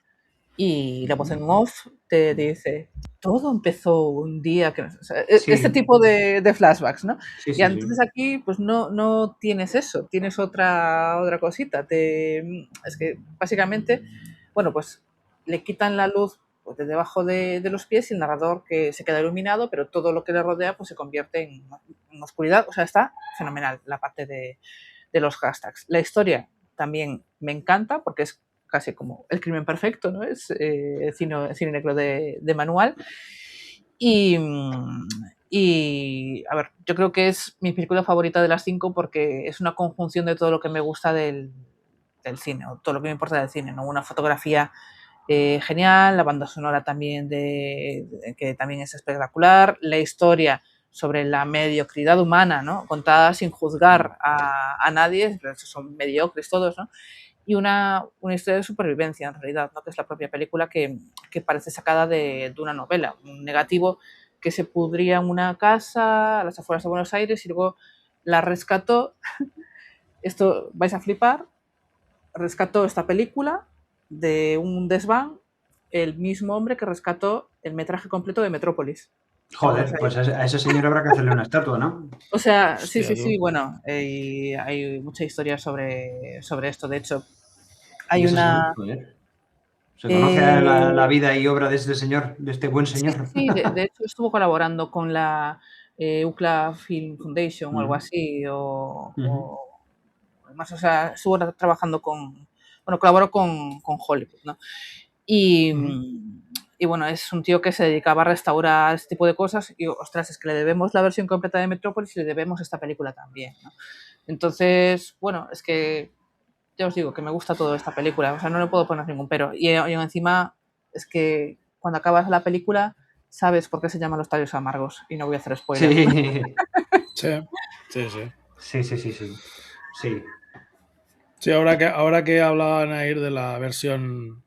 y la voz en off te dice, todo empezó un día que... O sea, este tipo de flashbacks, ¿no? Y entonces aquí pues no tienes eso, tienes otra cosita. Es que básicamente, bueno, pues le quitan la luz pues, de debajo de los pies y el narrador que se queda iluminado, pero todo lo que le rodea pues se convierte en oscuridad. O sea, está fenomenal la parte de los hashtags. La historia también me encanta porque es casi como El crimen perfecto, ¿no? Es cine negro de manual. Y a ver, yo creo que es mi película favorita de las 5 porque es una conjunción de todo lo que me gusta del cine, o todo lo que me importa del cine, ¿no? Una fotografía genial, la banda sonora también que también es espectacular, la historia sobre la mediocridad humana, ¿no? Contada sin juzgar a nadie, pero son mediocres todos, ¿no? Y una historia de supervivencia, en realidad, ¿no? Que es la propia película que parece sacada de una novela. Un negativo que se pudría en una casa a las afueras de Buenos Aires y luego la rescató. Esto vais a flipar. Rescató esta película de un desván el mismo hombre que rescató el metraje completo de Metrópolis. Joder, pues a ese señor habrá que hacerle una estatua, ¿no? O sea, sí, bueno, hay mucha historia sobre esto. De hecho, hay una... ¿Se conoce la vida y obra de este señor, de este buen señor? Sí, de hecho estuvo colaborando con la UCLA Film Foundation o algo así, o más, o sea, estuvo trabajando colaboró con Hollywood, ¿no? Y bueno, es un tío que se dedicaba a restaurar este tipo de cosas y, ostras, es que le debemos la versión completa de Metrópolis y le debemos esta película también, ¿no? Entonces, bueno, es que ya os digo que me gusta toda esta película, o sea, no le puedo poner ningún pero. Y encima es que cuando acabas la película sabes por qué se llaman Los tallos amargos y no voy a hacer spoiler. Sí. Sí, ahora que hablaban a ir de la versión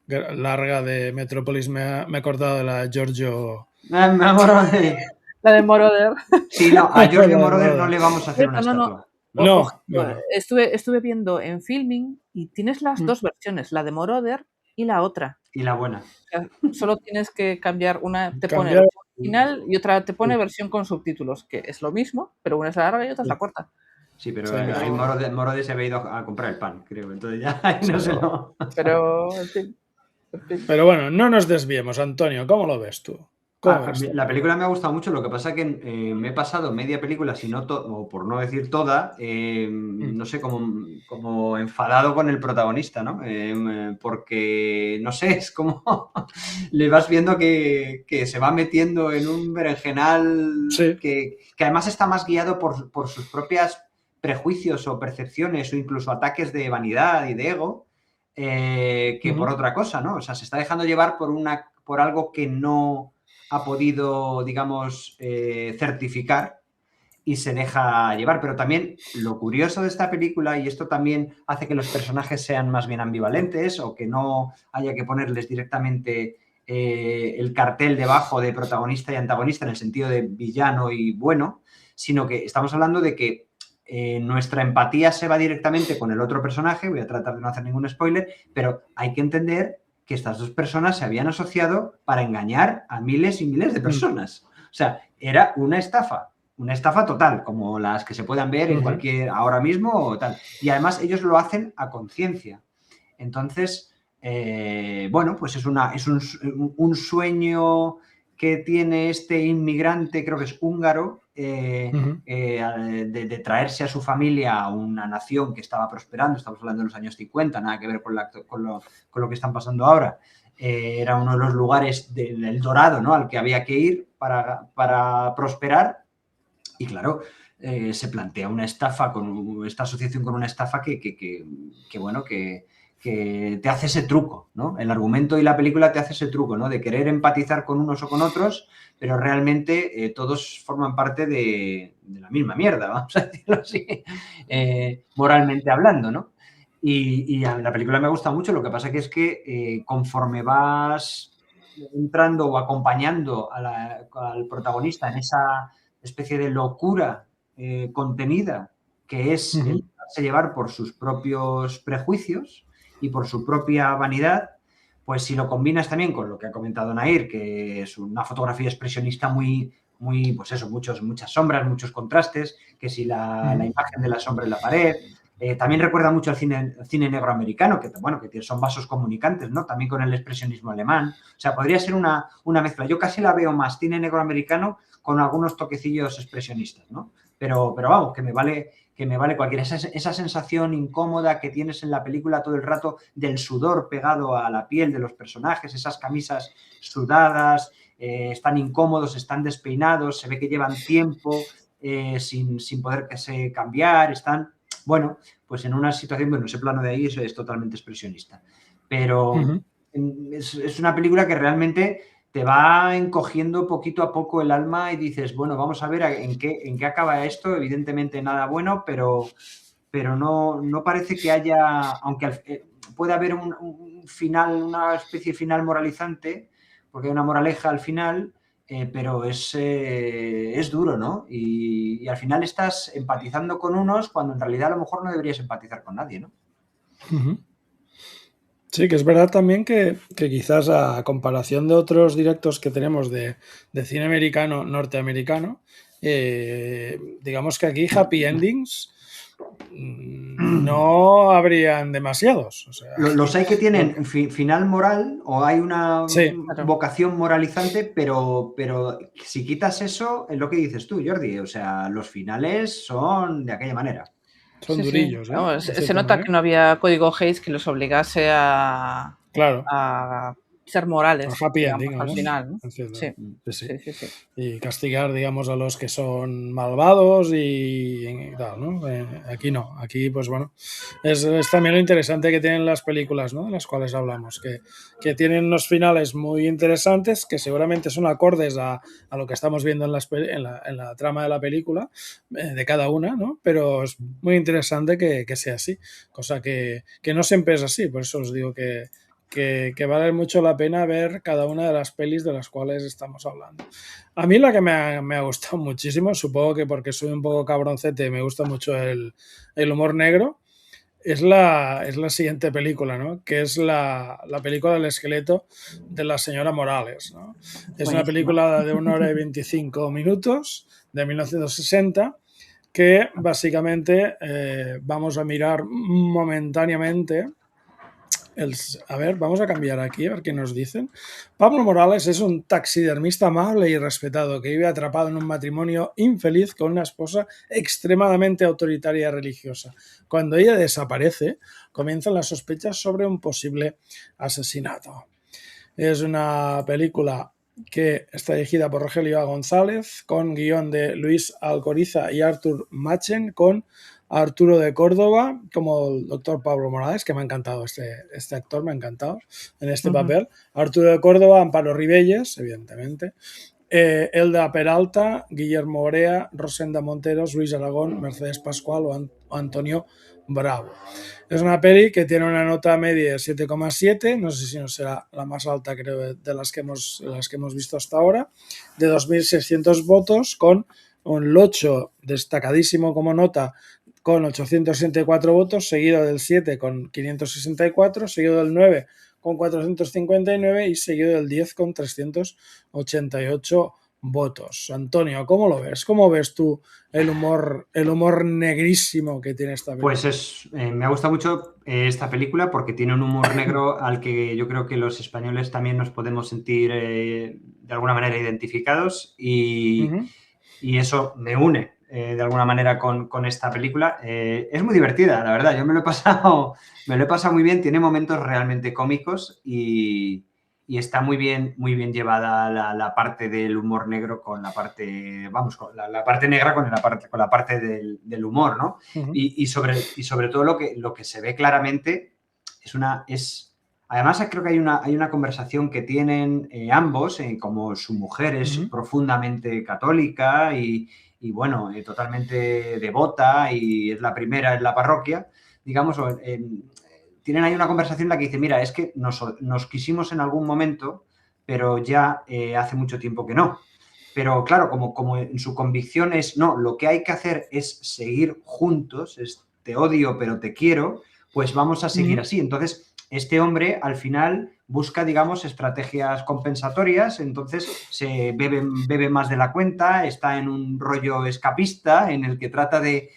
larga de Metrópolis, me he cortado de la de Giorgio. La de Moroder. Sí, no, a Giorgio Moroder no le vamos a hacer una estatua. No. Estuve viendo en Filming y tienes las dos versiones, la de Moroder y la otra. Y la buena. O sea, solo tienes que cambiar, una te pone versión original y otra te pone versión con subtítulos, que es lo mismo, pero una es la larga y otra es la corta. Sí, pero ahí Moroder se había ido a comprar el pan, creo. Entonces ya no sé. Pero, en fin. Pero bueno, no nos desviemos, Antonio. ¿Cómo lo ves tú? La película me ha gustado mucho, lo que pasa es que me he pasado media película, o por no decir toda, no sé, como enfadado con el protagonista, ¿no? Porque, no sé, es como le vas viendo que se va metiendo en un berenjenal que además está más guiado por sus propias prejuicios o percepciones o incluso ataques de vanidad y de ego que por otra cosa, ¿no? O sea, se está dejando llevar por algo que no ha podido, digamos, certificar y se deja llevar. Pero también lo curioso de esta película, y esto también hace que los personajes sean más bien ambivalentes o que no haya que ponerles directamente el cartel debajo de protagonista y antagonista en el sentido de villano y bueno, sino que estamos hablando de que nuestra empatía se va directamente con el otro personaje. Voy a tratar de no hacer ningún spoiler, pero hay que entender que estas dos personas se habían asociado para engañar a miles y miles de personas. O sea, era una estafa total, como las que se puedan ver en cualquier ahora mismo o tal. Y además ellos lo hacen a conciencia. Entonces, bueno, pues es un sueño que tiene este inmigrante, creo que es húngaro, de traerse a su familia a una nación que estaba prosperando. Estamos hablando de los años 50, nada que ver con lo que están pasando ahora. Era uno de los lugares del Dorado, ¿no?, al que había que ir para prosperar. Y claro, se plantea una estafa, esta asociación con una estafa que te hace ese truco, ¿no? El argumento y la película te hace ese truco, ¿no?, de querer empatizar con unos o con otros, pero realmente todos forman parte de la misma mierda, vamos a decirlo así, moralmente hablando, ¿no? Y a la película me gusta mucho. Lo que pasa que es que conforme vas entrando o acompañando al protagonista en esa especie de locura contenida que es el dejarse llevar por sus propios prejuicios y por su propia vanidad, pues si lo combinas también con lo que ha comentado Nair, que es una fotografía expresionista muy, pues eso, muchas sombras, muchos contrastes, que si la imagen de la sombra en la pared. También recuerda mucho al cine negro americano, que son vasos comunicantes, ¿no?, también con el expresionismo alemán. O sea, podría ser una mezcla. Yo casi la veo más cine negro americano con algunos toquecillos expresionistas, ¿no? Pero vamos, que me vale cualquiera. Esa sensación incómoda que tienes en la película todo el rato del sudor pegado a la piel de los personajes, esas camisas sudadas, están incómodos, están despeinados, se ve que llevan tiempo sin poderse cambiar, están, bueno, pues en una situación, bueno, ese plano de ahí es totalmente expresionista. Pero es una película que realmente te va encogiendo poquito a poco el alma y dices, bueno, vamos a ver en qué acaba esto. Evidentemente nada bueno, pero no parece que haya, aunque puede haber un final, una especie de final moralizante, porque hay una moraleja al final, pero es duro, ¿no? Y al final estás empatizando con unos cuando en realidad a lo mejor no deberías empatizar con nadie, ¿no? Sí, que es verdad también que quizás a comparación de otros directos que tenemos de cine americano, norteamericano, digamos que aquí happy endings no habrían demasiados. O sea, los hay que tienen final moral o hay una vocación moralizante, pero si quitas eso, es lo que dices tú, Jordi. O sea, los finales son de aquella manera. Son durillos, Vamos, se nota que no había código Hays que los obligase a ser morales, happy digamos, ending, al final, ¿no? Sí. Sí. Y castigar, digamos, a los que son malvados y tal, ¿no? Aquí no, aquí pues bueno, es también lo interesante que tienen las películas, ¿no?, de las cuales hablamos, que tienen unos finales muy interesantes que seguramente son acordes a lo que estamos viendo en la trama de la película, de cada una, ¿no? Pero es muy interesante que sea así, cosa que no siempre es así. Por eso os digo que vale mucho la pena ver cada una de las pelis de las cuales estamos hablando. A mí la que me ha gustado muchísimo, supongo que porque soy un poco cabroncete, me gusta mucho el humor negro, es la siguiente película, ¿no?, que es la película del esqueleto de la señora Morales, ¿no? Es una película de 1 hora y 25 minutos de 1960 que básicamente vamos a mirar momentáneamente. A ver, vamos a cambiar aquí, a ver qué nos dicen. Pablo Morales es un taxidermista amable y respetado que vive atrapado en un matrimonio infeliz con una esposa extremadamente autoritaria y religiosa. Cuando ella desaparece, comienzan las sospechas sobre un posible asesinato. Es una película que está dirigida por Rogelio A. González, con guión de Luis Alcoriza y Artur Machen, con Arturo de Córdoba como el doctor Pablo Morales, que me ha encantado este actor, me ha encantado en este papel. Arturo de Córdoba, Amparo Ribelles, evidentemente, Elda Peralta, Guillermo Orea, Rosenda Monteros, Luis Aragón, Mercedes Pascual o Antonio Bravo. Es una peli que tiene una nota media de 7,7, no sé si no será la más alta, creo, de las que hemos visto hasta ahora, de 2.600 votos, con un Locho destacadísimo como nota, con 864 votos, seguido del 7 con 564, seguido del 9 con 459 y seguido del 10 con 388 votos. Antonio, ¿cómo lo ves? ¿Cómo ves tú el humor negrísimo que tiene esta película? Pues me ha gustado mucho esta película porque tiene un humor negro al que yo creo que los españoles también nos podemos sentir de alguna manera identificados y eso me une de alguna manera con esta película. Es muy divertida, la verdad. Yo me lo he pasado muy bien. Tiene momentos realmente cómicos y está muy bien llevada la parte del humor negro con la parte, vamos, con la parte negra con la parte del humor, ¿no? Y sobre todo lo que se ve claramente además, creo que hay una conversación que tienen ambos, como su mujer es profundamente católica y bueno, totalmente devota y es la primera en la parroquia, digamos, tienen ahí una conversación en la que dice, mira, es que nos quisimos en algún momento, pero ya hace mucho tiempo que no. Pero claro, como en su convicción es, no, lo que hay que hacer es seguir juntos, es te odio pero te quiero, pues vamos a seguir así. Entonces, este hombre al final busca, digamos, estrategias compensatorias, entonces se bebe más de la cuenta, está en un rollo escapista en el que trata de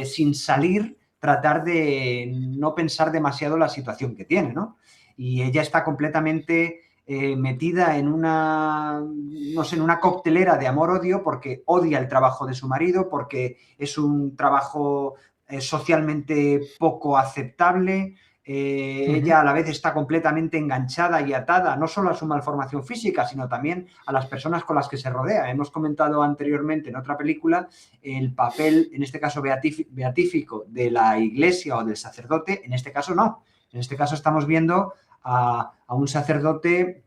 sin salir, tratar de no pensar demasiado la situación que tiene, ¿no? Y ella está completamente metida en no sé, en una coctelera de amor-odio porque odia el trabajo de su marido, porque es un trabajo socialmente poco aceptable. Ella a la vez está completamente enganchada y atada no solo a su malformación física, sino también a las personas con las que se rodea. Hemos comentado anteriormente en otra película el papel, en este caso beatífico, de la iglesia o del sacerdote. En este caso no. En este caso estamos viendo a un sacerdote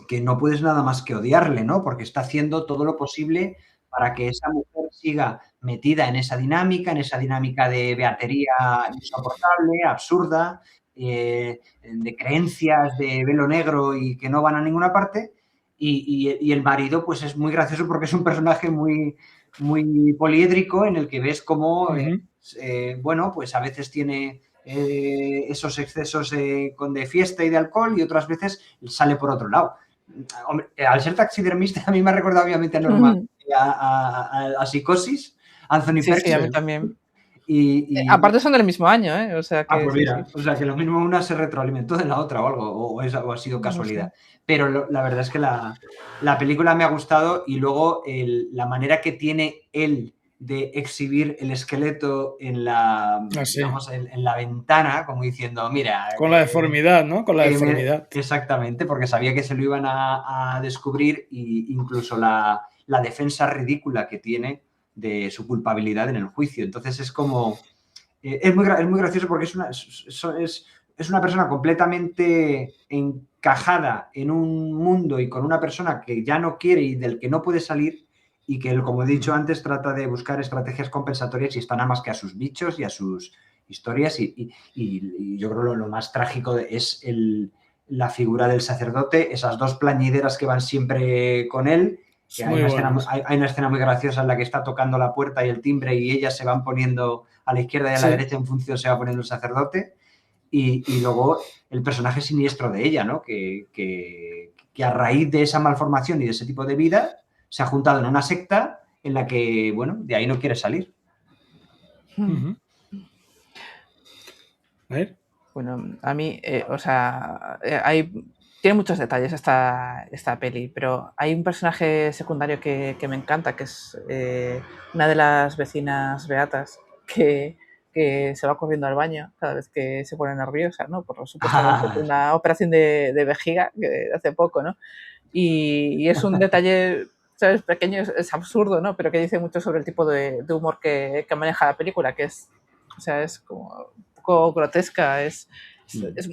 que no puedes nada más que odiarle, ¿no? Porque está haciendo todo lo posible para que esa mujer siga metida en esa dinámica de beatería insoportable, absurda, de creencias de velo negro y que no van a ninguna parte. Y el marido, pues es muy gracioso porque es un personaje muy, muy poliédrico en el que ves cómo, bueno, pues a veces tiene esos excesos de fiesta y de alcohol y otras veces sale por otro lado. Hombre, al ser taxidermista a mí me ha recordado obviamente a Norma, a Psicosis, Anthony Perkins. Sí, a mí también. Aparte son del mismo año, ¿eh? O sea que, pues mira, o sea que lo mismo una se retroalimentó de la otra o algo, o ha sido casualidad. No sé. Pero la verdad es que la película me ha gustado y luego la manera que tiene él de exhibir el esqueleto en digamos, en la ventana, como diciendo, mira... Con la deformidad, ¿no? Con la deformidad. Exactamente, porque sabía que se lo iban a descubrir e incluso la defensa ridícula que tiene de su culpabilidad en el juicio. Entonces es como... es muy gracioso porque es una persona completamente encajada en un mundo y con una persona que ya no quiere y del que no puede salir y que, como he dicho antes, trata de buscar estrategias compensatorias y está nada más que a sus bichos y a sus historias y yo creo que lo más trágico es la figura del sacerdote, esas dos plañideras que van siempre con él. Que hay una escena muy graciosa en la que está tocando la puerta y el timbre y ellas se van poniendo a la izquierda y a la derecha en función se va poniendo el sacerdote y luego el personaje siniestro de ella, ¿no? Que a raíz de esa malformación y de ese tipo de vida se ha juntado en una secta en la que, bueno, de ahí no quiere salir. A ver. Bueno, a mí, o sea, tiene muchos detalles esta peli, pero hay un personaje secundario que me encanta, que es una de las vecinas beatas que se va corriendo al baño cada vez que se pone nerviosa, ¿no? Por supuestamente una operación de vejiga que hace poco, ¿no? Y es un detalle, ¿sabes? Pequeño, es absurdo, ¿no? Pero que dice mucho sobre el tipo de humor que maneja la película, que es, o sea, es como un poco grotesca, es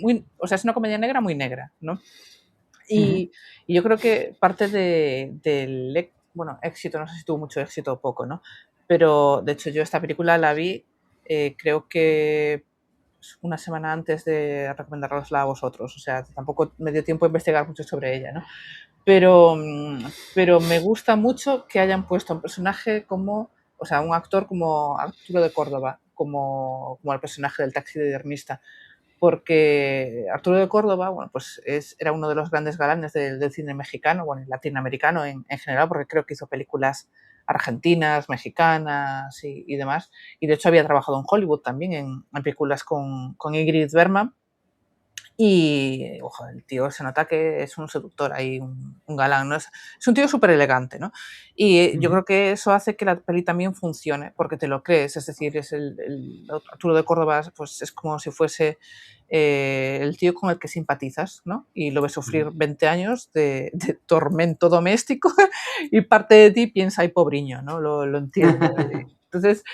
muy, o sea, es una comedia negra muy negra, ¿no? Y yo creo que parte del éxito, no sé si tuvo mucho éxito o poco, ¿no? Pero de hecho yo esta película la vi, creo que una semana antes de recomendarosla a vosotros, o sea, tampoco me dio tiempo a investigar mucho sobre ella, ¿no? Pero me gusta mucho que hayan puesto un personaje como, o sea, un actor como Arturo de Córdoba, como el personaje del taxidermista, porque Arturo de Córdoba, bueno, pues era uno de los grandes galanes del cine mexicano, bueno, latinoamericano en general, porque creo que hizo películas argentinas, mexicanas y demás, y de hecho había trabajado en Hollywood también, en películas con Ingrid Bergman, y ojo, el tío se nota que es un seductor ahí, un galán, ¿no? Es un tío súper elegante, ¿no? Y yo creo que eso hace que la peli también funcione, porque te lo crees, es decir, es el Arturo de Córdoba, pues es como si fuese el tío con el que simpatizas, ¿no? Y lo ves sufrir 20 años de tormento doméstico y parte de ti piensa, ay, pobriño, ¿no? Lo entiendo. Entonces,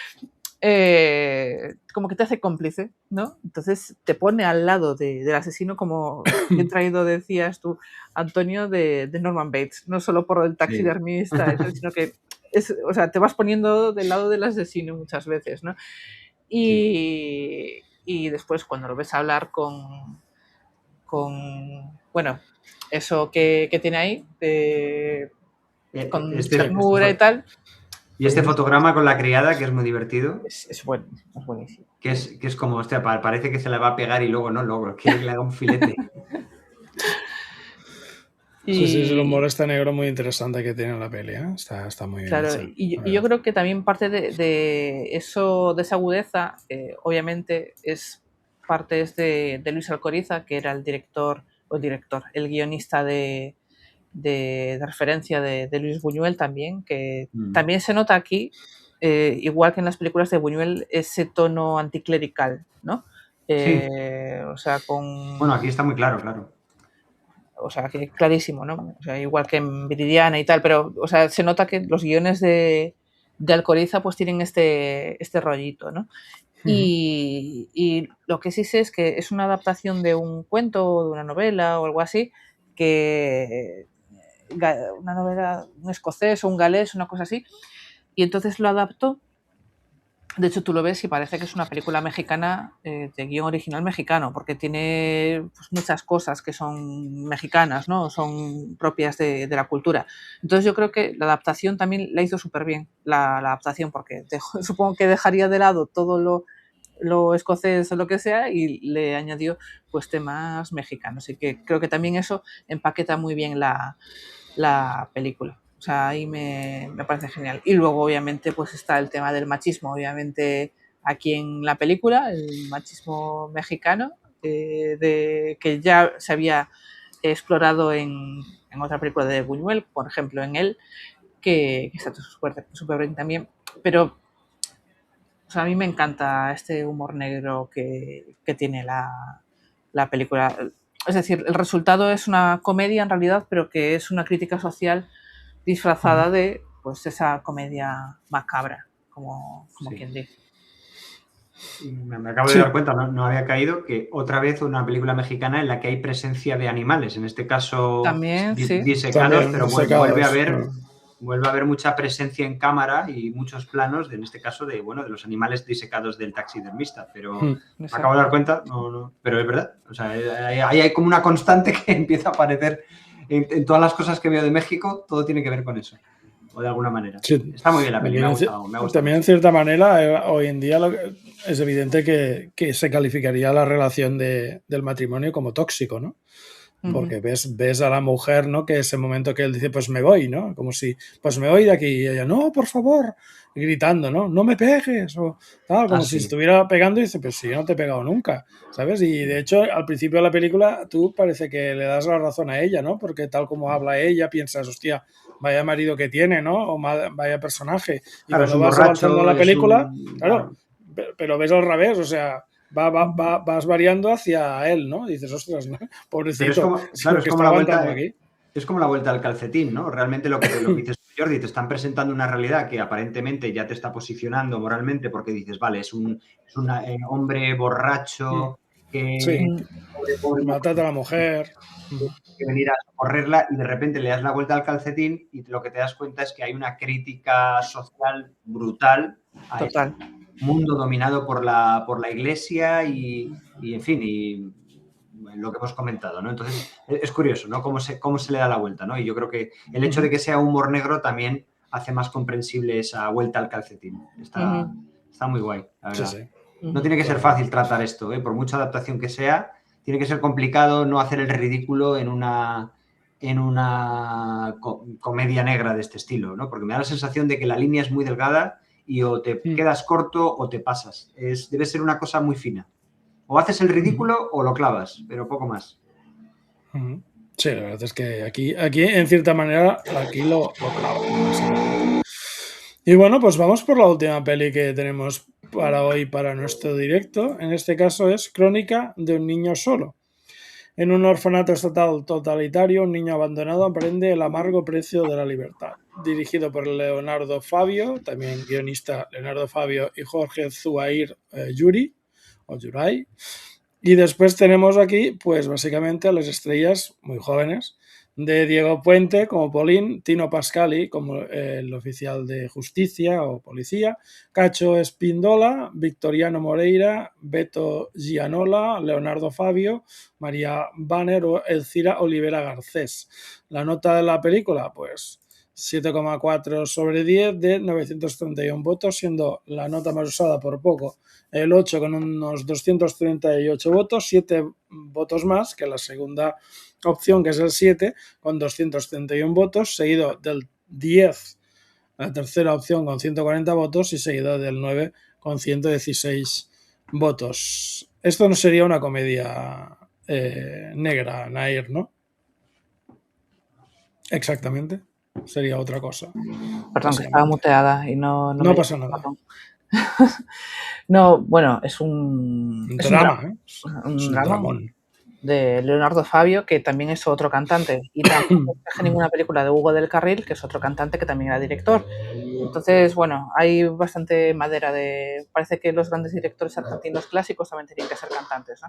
como que te hace cómplice, ¿no? Entonces te pone al lado del asesino, como bien traído decías tú, Antonio, de Norman Bates, no solo por el taxidermista, sino que o sea, te vas poniendo del lado del asesino muchas veces, ¿no? Y después cuando lo ves hablar con bueno, eso que tiene ahí, con ternura y tal. Y este fotograma con la criada, que es muy divertido. Es buenísimo. Que es como, hostia, parece que se la va a pegar y luego no, luego quiere que le haga un filete. Sí, es el humor negro muy interesante que tiene la peli, ¿eh? Está muy bien. Claro, y yo creo que también parte de eso, de esa agudeza, obviamente es parte de Luis Alcoriza, que era el guionista de referencia de Luis Buñuel también, que también se nota aquí, igual que en las películas de Buñuel, ese tono anticlerical, ¿no? O sea, Bueno, aquí está muy claro, claro. O sea, que clarísimo, ¿no? O sea, igual que en Viridiana y tal, pero, o sea, se nota que los guiones de Alcoriza pues tienen este rollito, ¿no? Y lo que sí sé es que es una adaptación de un cuento o de una novela o algo así, que una novela, un escocés o un galés, una cosa así, y entonces lo adaptó. De hecho, tú lo ves y parece que es una película mexicana de guión original mexicano, porque tiene pues, muchas cosas que son mexicanas, ¿no? Son propias de la cultura. Entonces yo creo que la adaptación también la hizo súper bien, la adaptación, porque supongo que dejaría de lado todo lo escocés o lo que sea y le añadió pues temas mexicanos. Y que creo que también eso empaqueta muy bien la película. O sea, ahí me parece genial. Y luego, obviamente, pues está el tema del machismo. Obviamente, aquí en la película, el machismo mexicano, que ya se había explorado en otra película de Buñuel, por ejemplo, en Él, que está súper bien también. Pero, o sea, a mí me encanta este humor negro que tiene la película. Es decir, el resultado es una comedia en realidad, pero que es una crítica social disfrazada de pues esa comedia macabra, como quien dice. Me acabo de dar cuenta, no había caído, que otra vez una película mexicana en la que hay presencia de animales, en este caso también, disecados, pero vuelve a haber mucha presencia en cámara y muchos planos, en este caso, de los animales disecados del taxidermista. Pero me acabo de dar cuenta, pero es verdad. O sea, ahí hay como una constante que empieza a aparecer en todas las cosas que veo de México, todo tiene que ver con eso. O de alguna manera. Sí. Está muy bien la película, me ha gustado. También, en cierta manera, hoy en día es evidente que se calificaría la relación del matrimonio como tóxico, ¿no? Porque ves a la mujer, ¿no? Que ese momento que él dice, pues me voy, ¿no? Como si, pues me voy de aquí. Y ella, no, por favor, gritando, ¿no? No me pegues. O tal, como si estuviera pegando y dice, pues sí, yo no te he pegado nunca, ¿sabes? Y de hecho, al principio de la película, tú parece que le das la razón a ella, ¿no? Porque tal como habla ella, piensas, hostia, vaya marido que tiene, ¿no? O vaya personaje. Y claro, cuando vas avanzando la película, claro, pero ves al revés, o sea, vas variando hacia él, ¿no? Dices, ostras, ¿no? Pobrecito. Es como la vuelta al calcetín, ¿no? Realmente lo que dices, Jordi, te están presentando una realidad que aparentemente ya te está posicionando moralmente porque dices, vale, es un hombre borracho que... Sí, maltrata a la mujer. que venir a socorrerla y de repente le das la vuelta al calcetín y lo que te das cuenta es que hay una crítica social brutal a Total. este mundo dominado por la iglesia y en fin, y lo que hemos comentado, ¿no? Entonces, es curioso, ¿no? Cómo se le da la vuelta, ¿no? Y yo creo que el hecho de que sea humor negro también hace más comprensible esa vuelta al calcetín. Está muy guay, la verdad. Sí, sí. No tiene que ser fácil tratar esto, ¿eh? Por mucha adaptación que sea, tiene que ser complicado no hacer el ridículo en una comedia negra de este estilo, ¿no? Porque me da la sensación de que la línea es muy delgada y o te quedas corto o te pasas. Debe ser una cosa muy fina. O haces el ridículo o lo clavas, pero poco más. Sí, la verdad es que aquí en cierta manera, aquí lo clavan. Y bueno, pues vamos por la última peli que tenemos para hoy, para nuestro directo. En este caso es Crónica de un niño solo. En un orfanato estatal totalitario, un niño abandonado aprende el amargo precio de la libertad. Dirigido por Leonardo Fabio, también guionista Leonardo Fabio y Jorge Zuhair Yuri, o Yuray. Y después tenemos aquí, pues básicamente a las estrellas muy jóvenes de Diego Puente como Polín, Tino Pascali como el oficial de justicia o policía, Cacho Espíndola, Victoriano Moreira, Beto Gianola, Leonardo Fabio, María Banner o Elcira Olivera Garcés. La nota de la película, pues 7,4 sobre 10 de 931 votos, siendo la nota más usada por poco el 8 con unos 238 votos, 7 votos más que la segunda opción, que es el 7, con 231 votos, seguido del 10, la tercera opción, con 140 votos, y seguido del 9, con 116 votos. Esto no sería una comedia negra, Nair, ¿no? Exactamente. Sería otra cosa. Perdón, que estaba muteada y no pasa nada. No, bueno, es un drama, ¿eh? Un dramón de Leonardo Fabio, que también es otro cantante, y tampoco traje ninguna película de Hugo del Carril, que es otro cantante que también era director. Entonces, bueno, hay bastante madera de... Parece que los grandes directores argentinos clásicos también tenían que ser cantantes, ¿no?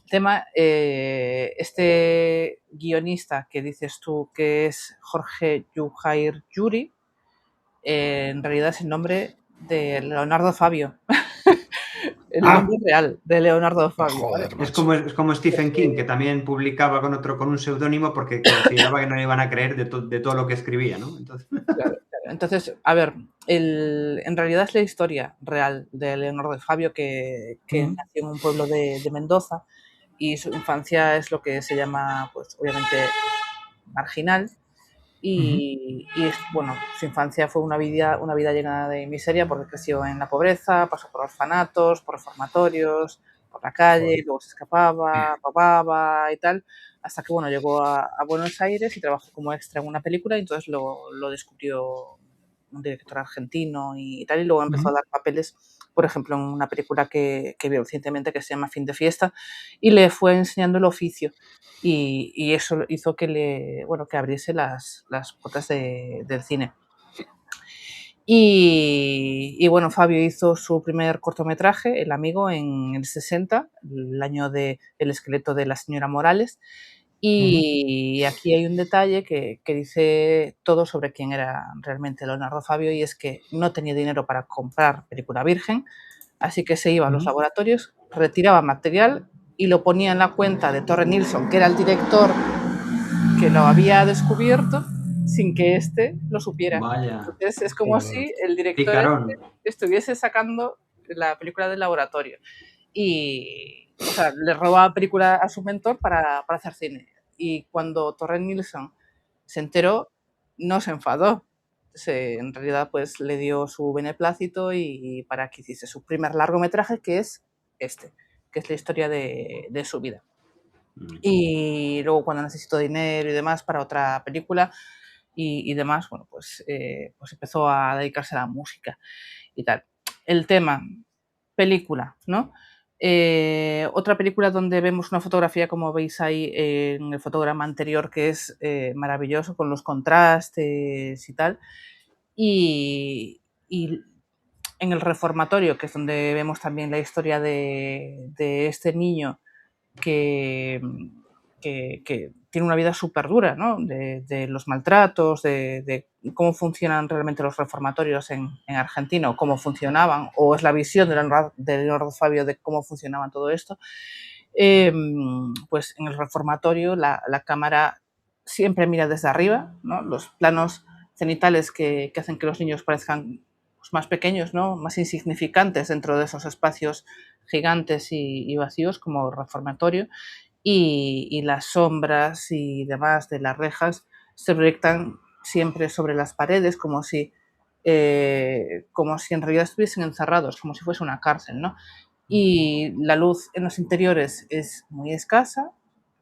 El tema, este guionista que dices tú que es Jorge Zuhair Yuri, en realidad es el nombre de Leonardo Fabio. El nombre real de Leonardo Fabio. Joder, es como Stephen King, que también publicaba con un seudónimo porque consideraba que no le iban a creer de todo lo que escribía, ¿no? Entonces... Claro. Entonces, a ver, en realidad es la historia real de Leonardo Fabio, que nació en un pueblo de Mendoza, y su infancia es lo que se llama, pues obviamente, marginal. Y bueno, su infancia fue una vida llena de miseria, porque creció en la pobreza, pasó por orfanatos, por reformatorios, por la calle, luego se escapaba, robaba y tal, hasta que bueno, llegó a Buenos Aires y trabajó como extra en una película, y entonces lo descubrió un director argentino y tal, y luego empezó a dar papeles, por ejemplo, en una película que vio recientemente que se llama Fin de Fiesta, y le fue enseñando el oficio. Y eso hizo que que abriese las puertas del cine. Y bueno, Fabio hizo su primer cortometraje, El amigo, en el 60, el año de El esqueleto de la señora Morales. Y aquí hay un detalle que dice todo sobre quién era realmente Leonardo Fabio, y es que no tenía dinero para comprar película virgen, así que se iba a los laboratorios, retiraba material y lo ponía en la cuenta de Torre Nilsson, que era el director que lo había descubierto, sin que éste lo supiera. Vaya. Entonces es como si el director estuviese sacando la película del laboratorio. Y, o sea, le roba película a su mentor para hacer cine. Y cuando Torre Nilsson se enteró, no se enfadó. En realidad, pues le dio su beneplácito y para que hiciese su primer largometraje, que es este, que es la historia de su vida. Y luego, cuando necesitó dinero y demás para otra película y demás, bueno, pues empezó a dedicarse a la música y tal. El tema, película, ¿no? Otra película donde vemos una fotografía, como veis ahí en el fotograma anterior, que es maravilloso, con los contrastes y tal. Y en el reformatorio, que es donde vemos también la historia de este niño que tiene una vida súper dura, ¿no? De los maltratos, de cómo funcionan realmente los reformatorios en Argentina, o cómo funcionaban, o es la visión de Leonardo Fabio de cómo funcionaba todo esto. Pues en el reformatorio la cámara siempre mira desde arriba, ¿no? Los planos cenitales que hacen que los niños parezcan pues, más pequeños, ¿no? Más insignificantes dentro de esos espacios gigantes y vacíos como el reformatorio, y las sombras y demás de las rejas se proyectan siempre sobre las paredes como si en realidad estuviesen encerrados, como si fuese una cárcel, ¿no? Y la luz en los interiores es muy escasa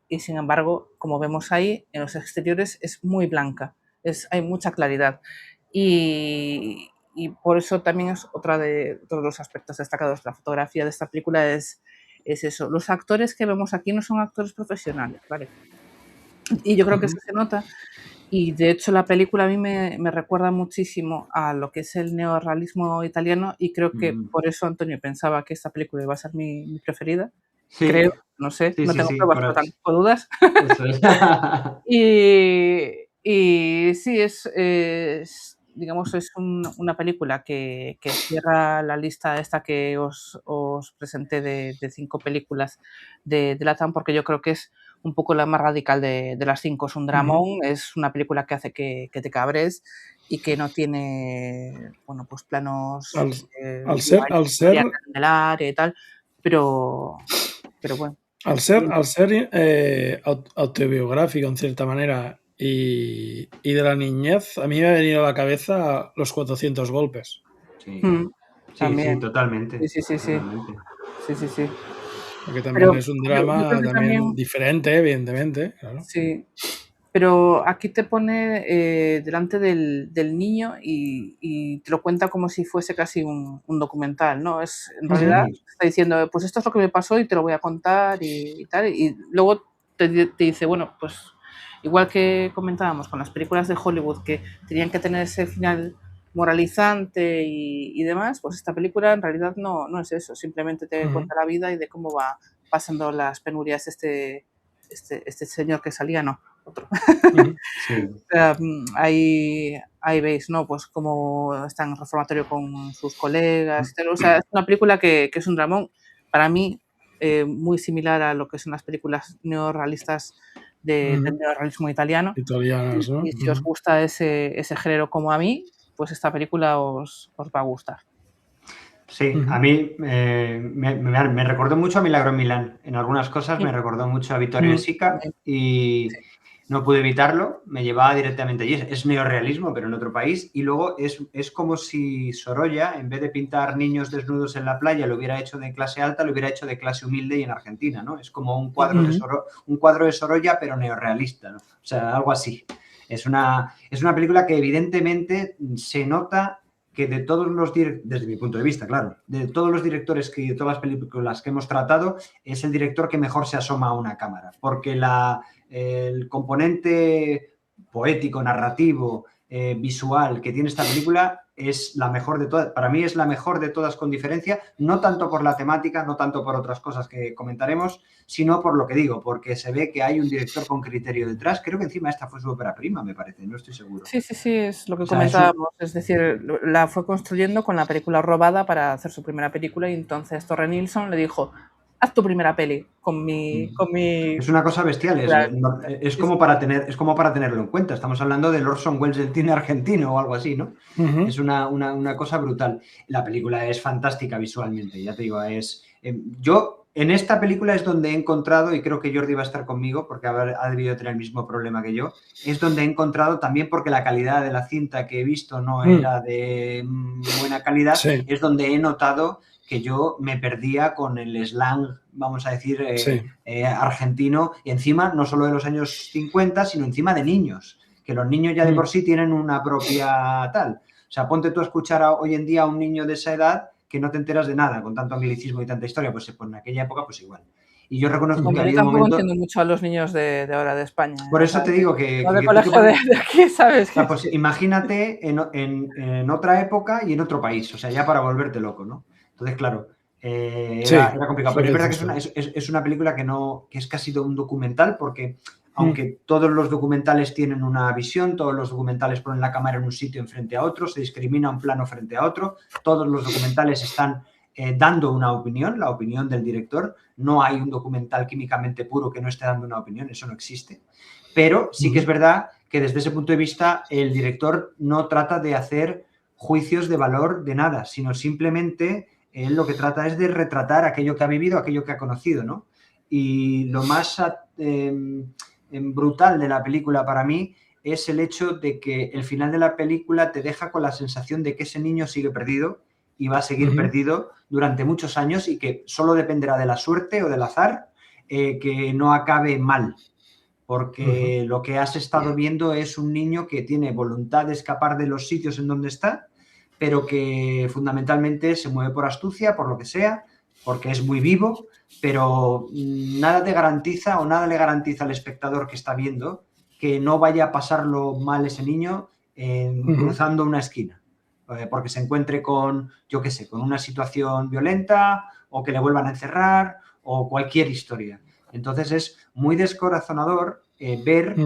y, sin embargo, como vemos ahí, en los exteriores es muy blanca, hay mucha claridad. Y por eso también es otro de los aspectos destacados de la fotografía de esta película, es eso. Los actores que vemos aquí no son actores profesionales, ¿vale? Y yo creo que eso se nota. Y de hecho la película a mí me recuerda muchísimo a lo que es el neorrealismo italiano, y creo que por eso Antonio pensaba que esta película iba a ser mi preferida. Sí. Creo, no sé, Sí, no sí, tengo sí, pruebas, pero tampoco dudas. Eso es. Y sí, digamos, es una película que cierra la lista esta que os presenté de 5 películas de Latam, porque yo creo que es un poco la más radical de las 5. Es un dramón, es una película que hace que te cabres y que no tiene, bueno, pues planos al ser y tal, pero bueno. Al ser autobiográfico en cierta manera y de la niñez, a mí me ha venido a la cabeza Los 400 golpes. Sí, también. sí, totalmente. Sí. Totalmente. Sí. Porque también es un drama yo creo que también diferente, evidentemente, claro. Sí, pero aquí te pone delante del niño y te lo cuenta como si fuese casi un documental, ¿no? En realidad está diciendo, pues esto es lo que me pasó y te lo voy a contar y tal, y luego te dice, bueno, pues igual que comentábamos con las películas de Hollywood que tenían que tener ese final moralizante y demás, pues esta película en realidad no es eso, simplemente te cuenta la vida y de cómo va pasando las penurias este señor que salía, no, otro. Sí. O sea, ahí veis, ¿no? Pues cómo está en el reformatorio con sus colegas. O sea, es una película que es un dramón, para mí, muy similar a lo que son las películas neorrealistas del neorrealismo italiano. Italianas, ¿no? Y si os gusta ese género como a mí, pues esta película os va a gustar. Sí, a mí me recordó mucho a Milagro en Milán. En algunas cosas me recordó mucho a Vittorio De Sica y no pude evitarlo, me llevaba directamente allí. Es neorrealismo, pero en otro país. Y luego es como si Sorolla, en vez de pintar niños desnudos en la playa, lo hubiera hecho de clase alta, lo hubiera hecho de clase humilde y en Argentina, ¿no? Es como un cuadro de Sorolla, pero neorrealista, ¿no? O sea, algo así. Es una película que evidentemente se nota que de todos los desde mi punto de vista, claro, de todos los directores de todas las películas que hemos tratado, es el director que mejor se asoma a una cámara, porque el componente poético, narrativo, visual que tiene esta película es la mejor de todas. Para mí es la mejor de todas con diferencia, no tanto por la temática, no tanto por otras cosas que comentaremos, sino por lo que digo, porque se ve que hay un director con criterio detrás. Creo que encima esta fue su ópera prima, me parece, no estoy seguro. Sí, es lo que comentábamos. Es decir, la fue construyendo con la película robada para hacer su primera película y entonces Torre Nilsson le dijo, haz tu primera peli con mi... Es una cosa bestial, es como para tenerlo en cuenta. Estamos hablando del Orson Welles del cine argentino o algo así, ¿no? Es una cosa brutal. La película es fantástica visualmente, ya te digo, yo en esta película es donde he encontrado, y creo que Jordi va a estar conmigo porque ha debido tener el mismo problema que yo, es donde he encontrado también porque la calidad de la cinta que he visto no era de buena calidad, es donde he notado que yo me perdía con el slang, vamos a decir, argentino, y encima no solo de los años 50, sino encima de niños, que los niños ya de por sí tienen una propia tal. O sea, ponte tú a escuchar hoy en día a un niño de esa edad que no te enteras de nada, con tanto anglicismo y tanta historia, pues en aquella época pues igual. Y yo reconozco que había un momento... Yo tampoco entiendo mucho a los niños de ahora de España. Por eso te digo que... de colegio de aquí, ¿sabes? Pues imagínate en otra época y en otro país, o sea, ya para volverte loco, ¿no? Entonces, claro, era complicado. Pero es verdad que es una película que es casi un documental porque, aunque todos los documentales tienen una visión, todos los documentales ponen la cámara en un sitio enfrente a otro, se discrimina un plano frente a otro, todos los documentales están dando una opinión, la opinión del director. No hay un documental químicamente puro que no esté dando una opinión, eso no existe. Pero sí que es verdad que desde ese punto de vista el director no trata de hacer juicios de valor de nada, sino simplemente él lo que trata es de retratar aquello que ha vivido, aquello que ha conocido, ¿no? Y lo más brutal de la película para mí es el hecho de que el final de la película te deja con la sensación de que ese niño sigue perdido y va a seguir perdido durante muchos años y que solo dependerá de la suerte o del azar que no acabe mal. Porque lo que has estado viendo es un niño que tiene voluntad de escapar de los sitios en donde está, pero que fundamentalmente se mueve por astucia, por lo que sea, porque es muy vivo, pero nada te garantiza o nada le garantiza al espectador que está viendo que no vaya a pasarlo mal ese niño cruzando una esquina, porque se encuentre con, yo qué sé, con una situación violenta o que le vuelvan a encerrar o cualquier historia. Entonces es muy descorazonador ver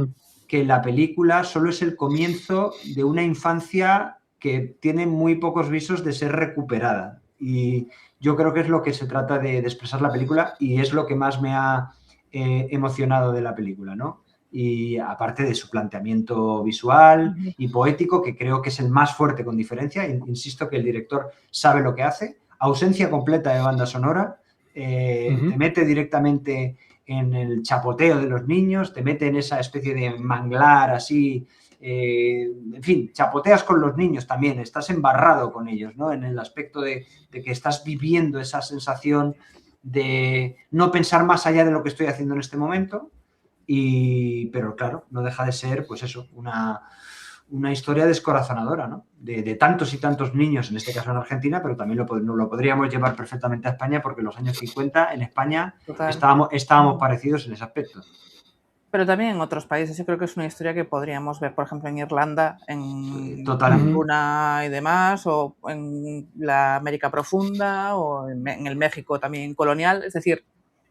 que la película solo es el comienzo de una infancia que tiene muy pocos visos de ser recuperada. Y yo creo que es lo que se trata de expresar la película y es lo que más me ha emocionado de la película, ¿no? Y aparte de su planteamiento visual y poético, que creo que es el más fuerte con diferencia. Insisto que el director sabe lo que hace. Ausencia completa de banda sonora. Te mete directamente en el chapoteo de los niños, te mete en esa especie de manglar así, en fin, chapoteas con los niños también, estás embarrado con ellos, ¿no? En el aspecto de que estás viviendo esa sensación de no pensar más allá de lo que estoy haciendo en este momento, pero claro, no deja de ser, pues eso, una historia descorazonadora, ¿no? De tantos y tantos niños, en este caso en Argentina, pero también lo podríamos llevar perfectamente a España, porque en los años 50 en España estábamos parecidos en ese aspecto. Pero también en otros países. Yo creo que es una historia que podríamos ver, por ejemplo, en Irlanda, en Hambruna y demás, o en la América Profunda, o en el México también colonial. Es decir,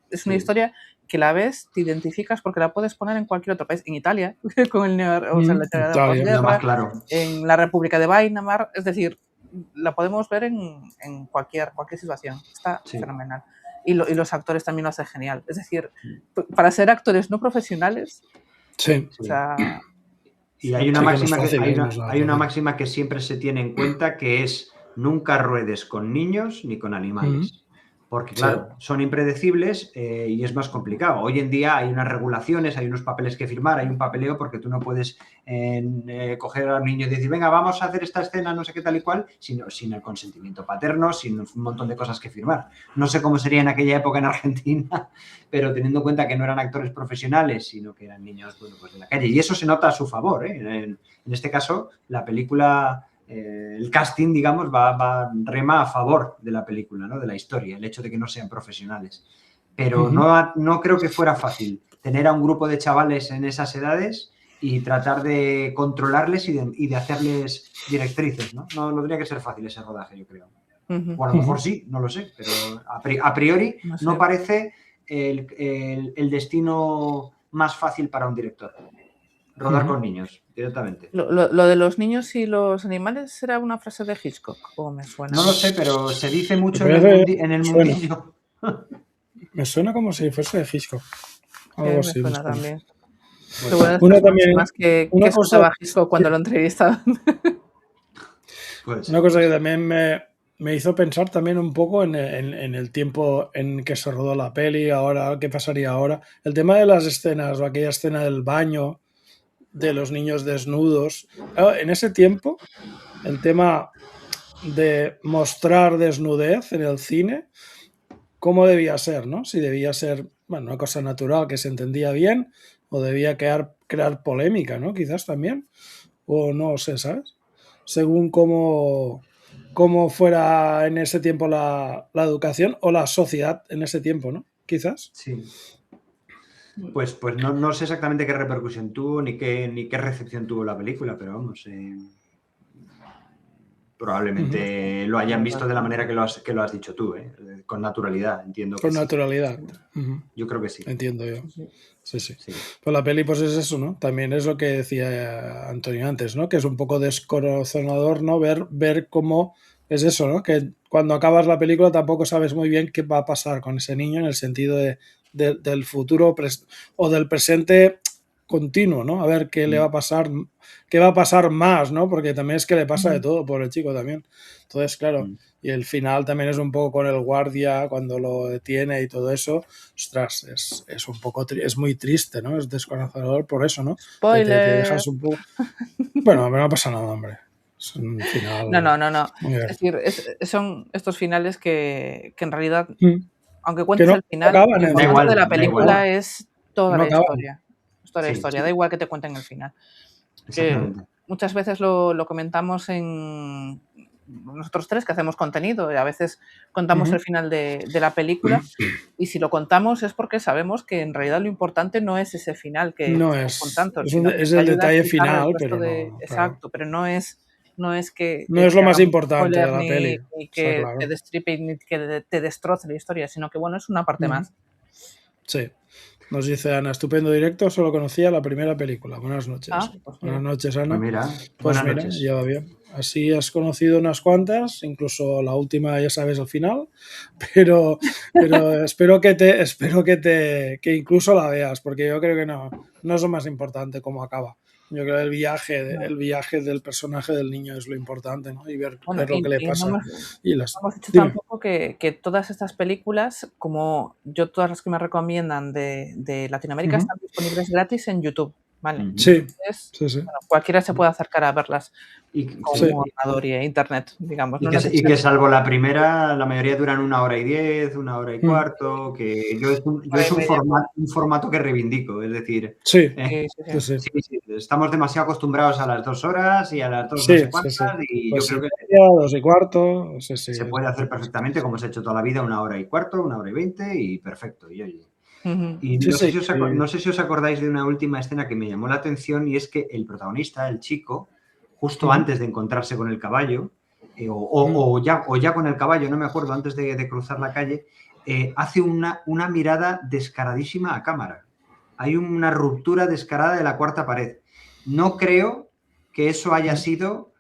es una historia que la ves, te identificas porque la puedes poner en cualquier otro país. En Italia, con el la Italia de posguerra, en la República de Weimar. Es decir, la podemos ver en cualquier situación. Está fenomenal. Y los actores también lo hacen genial. Es decir, para ser actores no profesionales... Sí. O sea... Y hay una máxima que siempre se tiene en cuenta, que es nunca ruedes con niños ni con animales. Porque, claro, son impredecibles y es más complicado. Hoy en día hay unas regulaciones, hay unos papeles que firmar, hay un papeleo, porque tú no puedes coger al niño y decir, venga, vamos a hacer esta escena, no sé qué tal y cual, sin el consentimiento paterno, sin un montón de cosas que firmar. No sé cómo sería en aquella época en Argentina, pero teniendo en cuenta que no eran actores profesionales, sino que eran niños, bueno, pues de la calle. Y eso se nota a su favor, ¿eh? En este caso, la película... el casting, digamos, rema a favor de la película, ¿no? De la historia, el hecho de que no sean profesionales. Pero no creo que fuera fácil tener a un grupo de chavales en esas edades y tratar de controlarles y de hacerles directrices, ¿no? No tendría que ser fácil ese rodaje, yo creo. O a lo mejor sí, no lo sé, pero a priori no parece el destino más fácil para un director. Rodar con niños, directamente. ¿Lo de los niños y los animales será una frase de Hitchcock? ¿O me suena? No lo sé, pero se dice mucho en el mundillo. Me suena como si fuese de Hitchcock. Algo así. Me suena también. Una también, más que escuchaba Hitchcock cuando lo entrevistaban. Una cosa que también me hizo pensar también un poco en el tiempo en que se rodó la peli, ahora, qué pasaría ahora. El tema de las escenas, o aquella escena del baño, de los niños desnudos. En ese tiempo, el tema de mostrar desnudez en el cine, ¿cómo debía ser, no? Si debía ser, bueno, una cosa natural que se entendía bien, o debía crear polémica, ¿no? Quizás también, o no sé, ¿sabes? Según cómo fuera en ese tiempo la educación o la sociedad en ese tiempo, ¿no? Quizás. Sí. Pues no sé exactamente qué repercusión tuvo ni qué recepción tuvo la película, pero vamos, probablemente lo hayan visto de la manera que lo has dicho tú, con naturalidad, entiendo. Con naturalidad. Yo creo que sí. Entiendo yo. Sí. Pues la peli pues es eso, ¿no? También es lo que decía Antonio antes, ¿no? Que es un poco descorazonador, ¿no? Ver cómo es eso, ¿no? Que cuando acabas la película tampoco sabes muy bien qué va a pasar con ese niño en el sentido del futuro o del presente continuo, ¿no? A ver qué le va a pasar, qué va a pasar más, ¿no? Porque también es que le pasa de todo por el chico también. Entonces, claro, y el final también es un poco con el guardia cuando lo detiene y todo eso. Ostras, es un poco es muy triste, ¿no? Es descorazonador por eso, ¿no? Spoiler. Te dejas un poco. Bueno, no pasa nada, hombre. Es un final. No. Es decir, son estos finales que en realidad, aunque cuentes el final, acaban, lo importante de la película es toda la historia. Es toda la historia, da igual que te cuenten el final. Muchas veces lo comentamos en nosotros tres que hacemos contenido y a veces contamos el final de la película y si lo contamos es porque sabemos que en realidad lo importante no es ese final que no estamos contando, es el detalle final, pero no, exacto, pero no es que no es lo más importante de la peli, ni que te destripe ni que te destroce la historia, sino que bueno, es una parte más. Sí. Nos dice Ana, estupendo directo, solo conocía la primera película. Buenas noches. Pues buenas noches, Ana. Buenas noches. Ya va bien. Así has conocido unas cuantas, incluso la última ya sabes al final, pero espero que incluso la veas, porque yo creo que no es lo más importante cómo acaba. Yo creo que el viaje del personaje del niño es lo importante, ¿no? Y ver lo que le pasa. Hemos dicho tampoco que todas estas películas, como yo todas las que me recomiendan de Latinoamérica, están disponibles gratis en YouTube, ¿vale? Sí. Entonces, bueno, cualquiera se puede acercar a verlas con un ordenador y internet, digamos. Y que salvo la primera, la mayoría duran 1h10, 1h15, que yo es un formato que reivindico, es decir, sí, estamos demasiado acostumbrados a las 2 horas y a las 2 no sé cuántas, y pues yo creo que 2:15, se puede hacer perfectamente como se ha hecho toda la vida, 1h15, 1h20 y perfecto, y oye. Y no sé si os acordáis de una última escena que me llamó la atención, y es que el protagonista, el chico, justo antes de encontrarse con el caballo, o ya con el caballo, no me acuerdo, antes de cruzar la calle, hace una mirada descaradísima a cámara. Hay una ruptura descarada de la cuarta pared. No creo que eso haya sido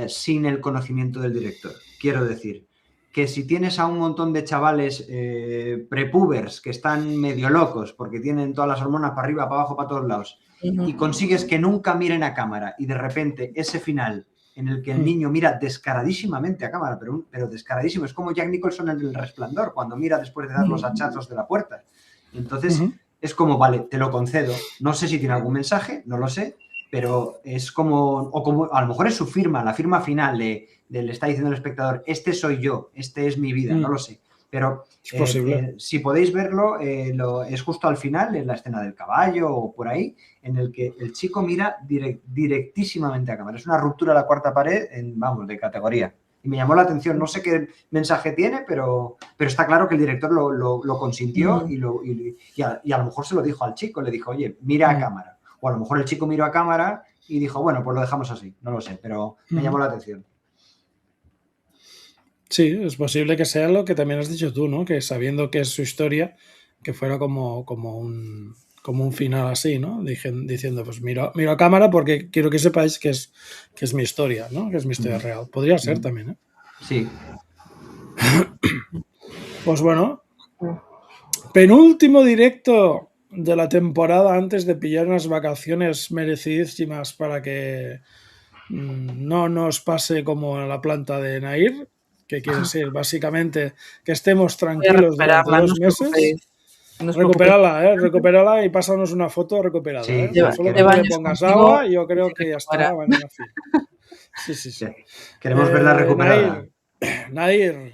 sin el conocimiento del director. Quiero decir, que si tienes a un montón de chavales prepubers que están medio locos porque tienen todas las hormonas para arriba, para abajo, para todos lados, y consigues que nunca miren a cámara y de repente ese final en el que el niño mira descaradísimamente a cámara, pero descaradísimo, es como Jack Nicholson en El Resplandor, cuando mira después de dar los hachazos de la puerta. Entonces, es como, vale, te lo concedo. No sé si tiene algún mensaje, no lo sé, pero es como a lo mejor es su firma, la firma final le está diciendo al espectador, este soy yo, este es mi vida, no lo sé. Pero si podéis verlo, es justo al final, en la escena del caballo o por ahí, en el que el chico mira directísimamente a cámara. Es una ruptura de la cuarta pared, de categoría. Y me llamó la atención, no sé qué mensaje tiene, pero está claro que el director lo consintió y a lo mejor se lo dijo al chico, le dijo, oye, mira a cámara. O a lo mejor el chico miró a cámara y dijo, bueno, pues lo dejamos así, no lo sé, pero me llamó la atención. Sí, es posible que sea lo que también has dicho tú, ¿no? Que sabiendo que es su historia, que fuera como un final así, ¿no? Diciendo, pues miro a cámara porque quiero que sepáis que es mi historia, ¿no? Que es mi historia real. Podría ser también, ¿eh? Sí. Pues bueno, penúltimo directo de la temporada antes de pillar unas vacaciones merecidísimas para que no nos pase como en la planta de Nair, que quiere decir básicamente que estemos tranquilos durante 2 meses. Recuperarla y pásanos una foto recuperada. Sí, solo que le pongas agua y yo creo que ya está. Sí. Queremos verla recuperada. Nair,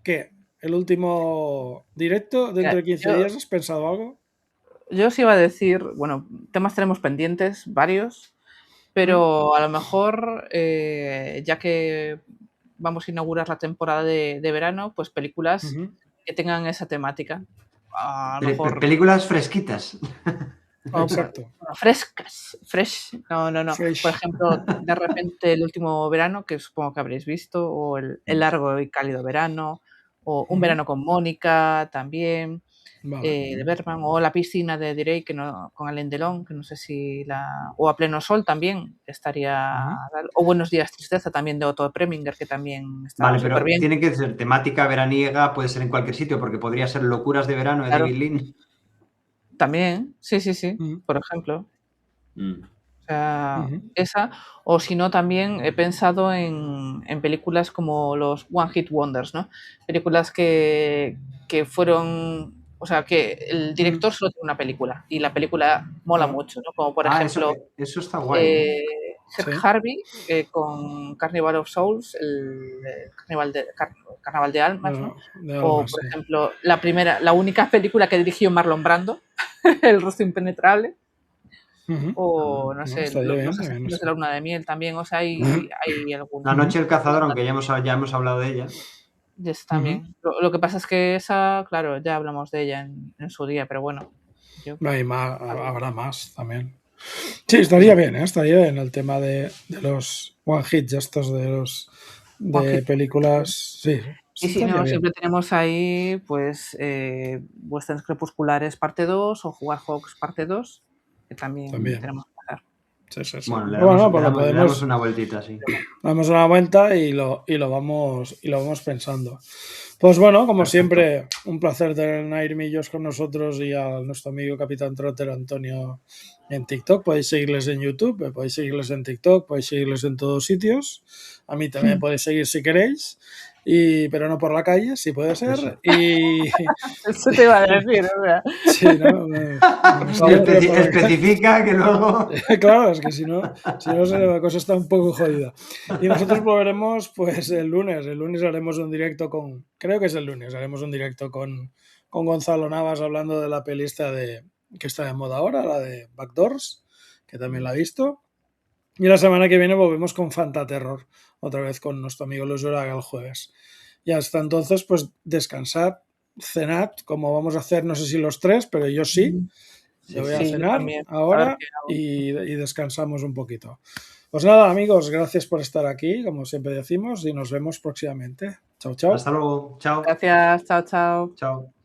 ¿qué? ¿El último directo dentro de 15 días? ¿Has pensado algo? Yo os iba a decir, bueno, temas tenemos pendientes, varios, pero a lo mejor, ya que vamos a inaugurar la temporada de verano, pues películas que tengan esa temática. A lo mejor... Películas fresquitas. Exacto. Frescas, no. Fresh. Por ejemplo, de repente El último verano, que supongo que habréis visto, o El largo y cálido verano, o Un verano con Mónica también, de Bergman, o La piscina de Direy, que no, con Alain Delon, que no sé si o A pleno sol también estaría, o Buenos días tristeza también de Otto Preminger, que también está Vale, súper pero bien. tiene que ser temática veraniega, puede ser en cualquier sitio, porque podría ser Locuras de verano de Claro. David Lean. También, sí, por ejemplo. O sea, esa, o si no, también he pensado en películas como los One Hit Wonders, ¿no? Películas que fueron, o sea, que el director solo tiene una película y la película mola mucho, ¿no? Como por ejemplo, eso está guay, Seth Harvey con Carnival of Souls, el Carnaval de Almas, ¿no? O, por ejemplo, la única película que dirigió Marlon Brando, El rostro impenetrable. O no sé, Los asesinos de la luna de miel también, o sea, hay algunos. La noche del cazador, aunque ya hemos hablado de ella. También. Lo que pasa es que esa, claro, ya hablamos de ella en su día, pero bueno. Habrá más también. Sí, estaría bien el tema de los one hits estos de películas. Sí. Y si no, siempre tenemos ahí, pues, Westerns crepusculares parte 2 o Jugar Hawks parte 2, que también. Tenemos que hacer. Sí. Bueno, le damos una vueltita, sí. Damos una vuelta y lo vamos pensando. Pues bueno, como siempre, un placer tener a Irmillos con nosotros y a nuestro amigo Capitán Trotter Antonio en TikTok. Podéis seguirles en YouTube, podéis seguirles en TikTok, podéis seguirles en todos sitios. A mí también podéis seguir si queréis. Pero no por la calle, si puede ser. Eso te iba a decir, o sea. Sí, ¿no? Especifica que luego. Claro, es que si no, la cosa está un poco jodida. Y nosotros volveremos pues el lunes. El lunes haremos un directo creo que es el lunes, haremos un directo con Gonzalo Navas hablando de la pelista que está de moda ahora, la de Backdoors, que también la ha visto. Y la semana que viene volvemos con Fantaterror, otra vez con nuestro amigo Luis Uraga el jueves. Y hasta entonces, pues descansad, cenad, como vamos a hacer, no sé si los tres, pero yo sí. Yo voy a cenar ahora y descansamos un poquito. Pues nada, amigos, gracias por estar aquí, como siempre decimos, y nos vemos próximamente. Chao, chao. Hasta luego. Chao. Gracias, chao. Chao.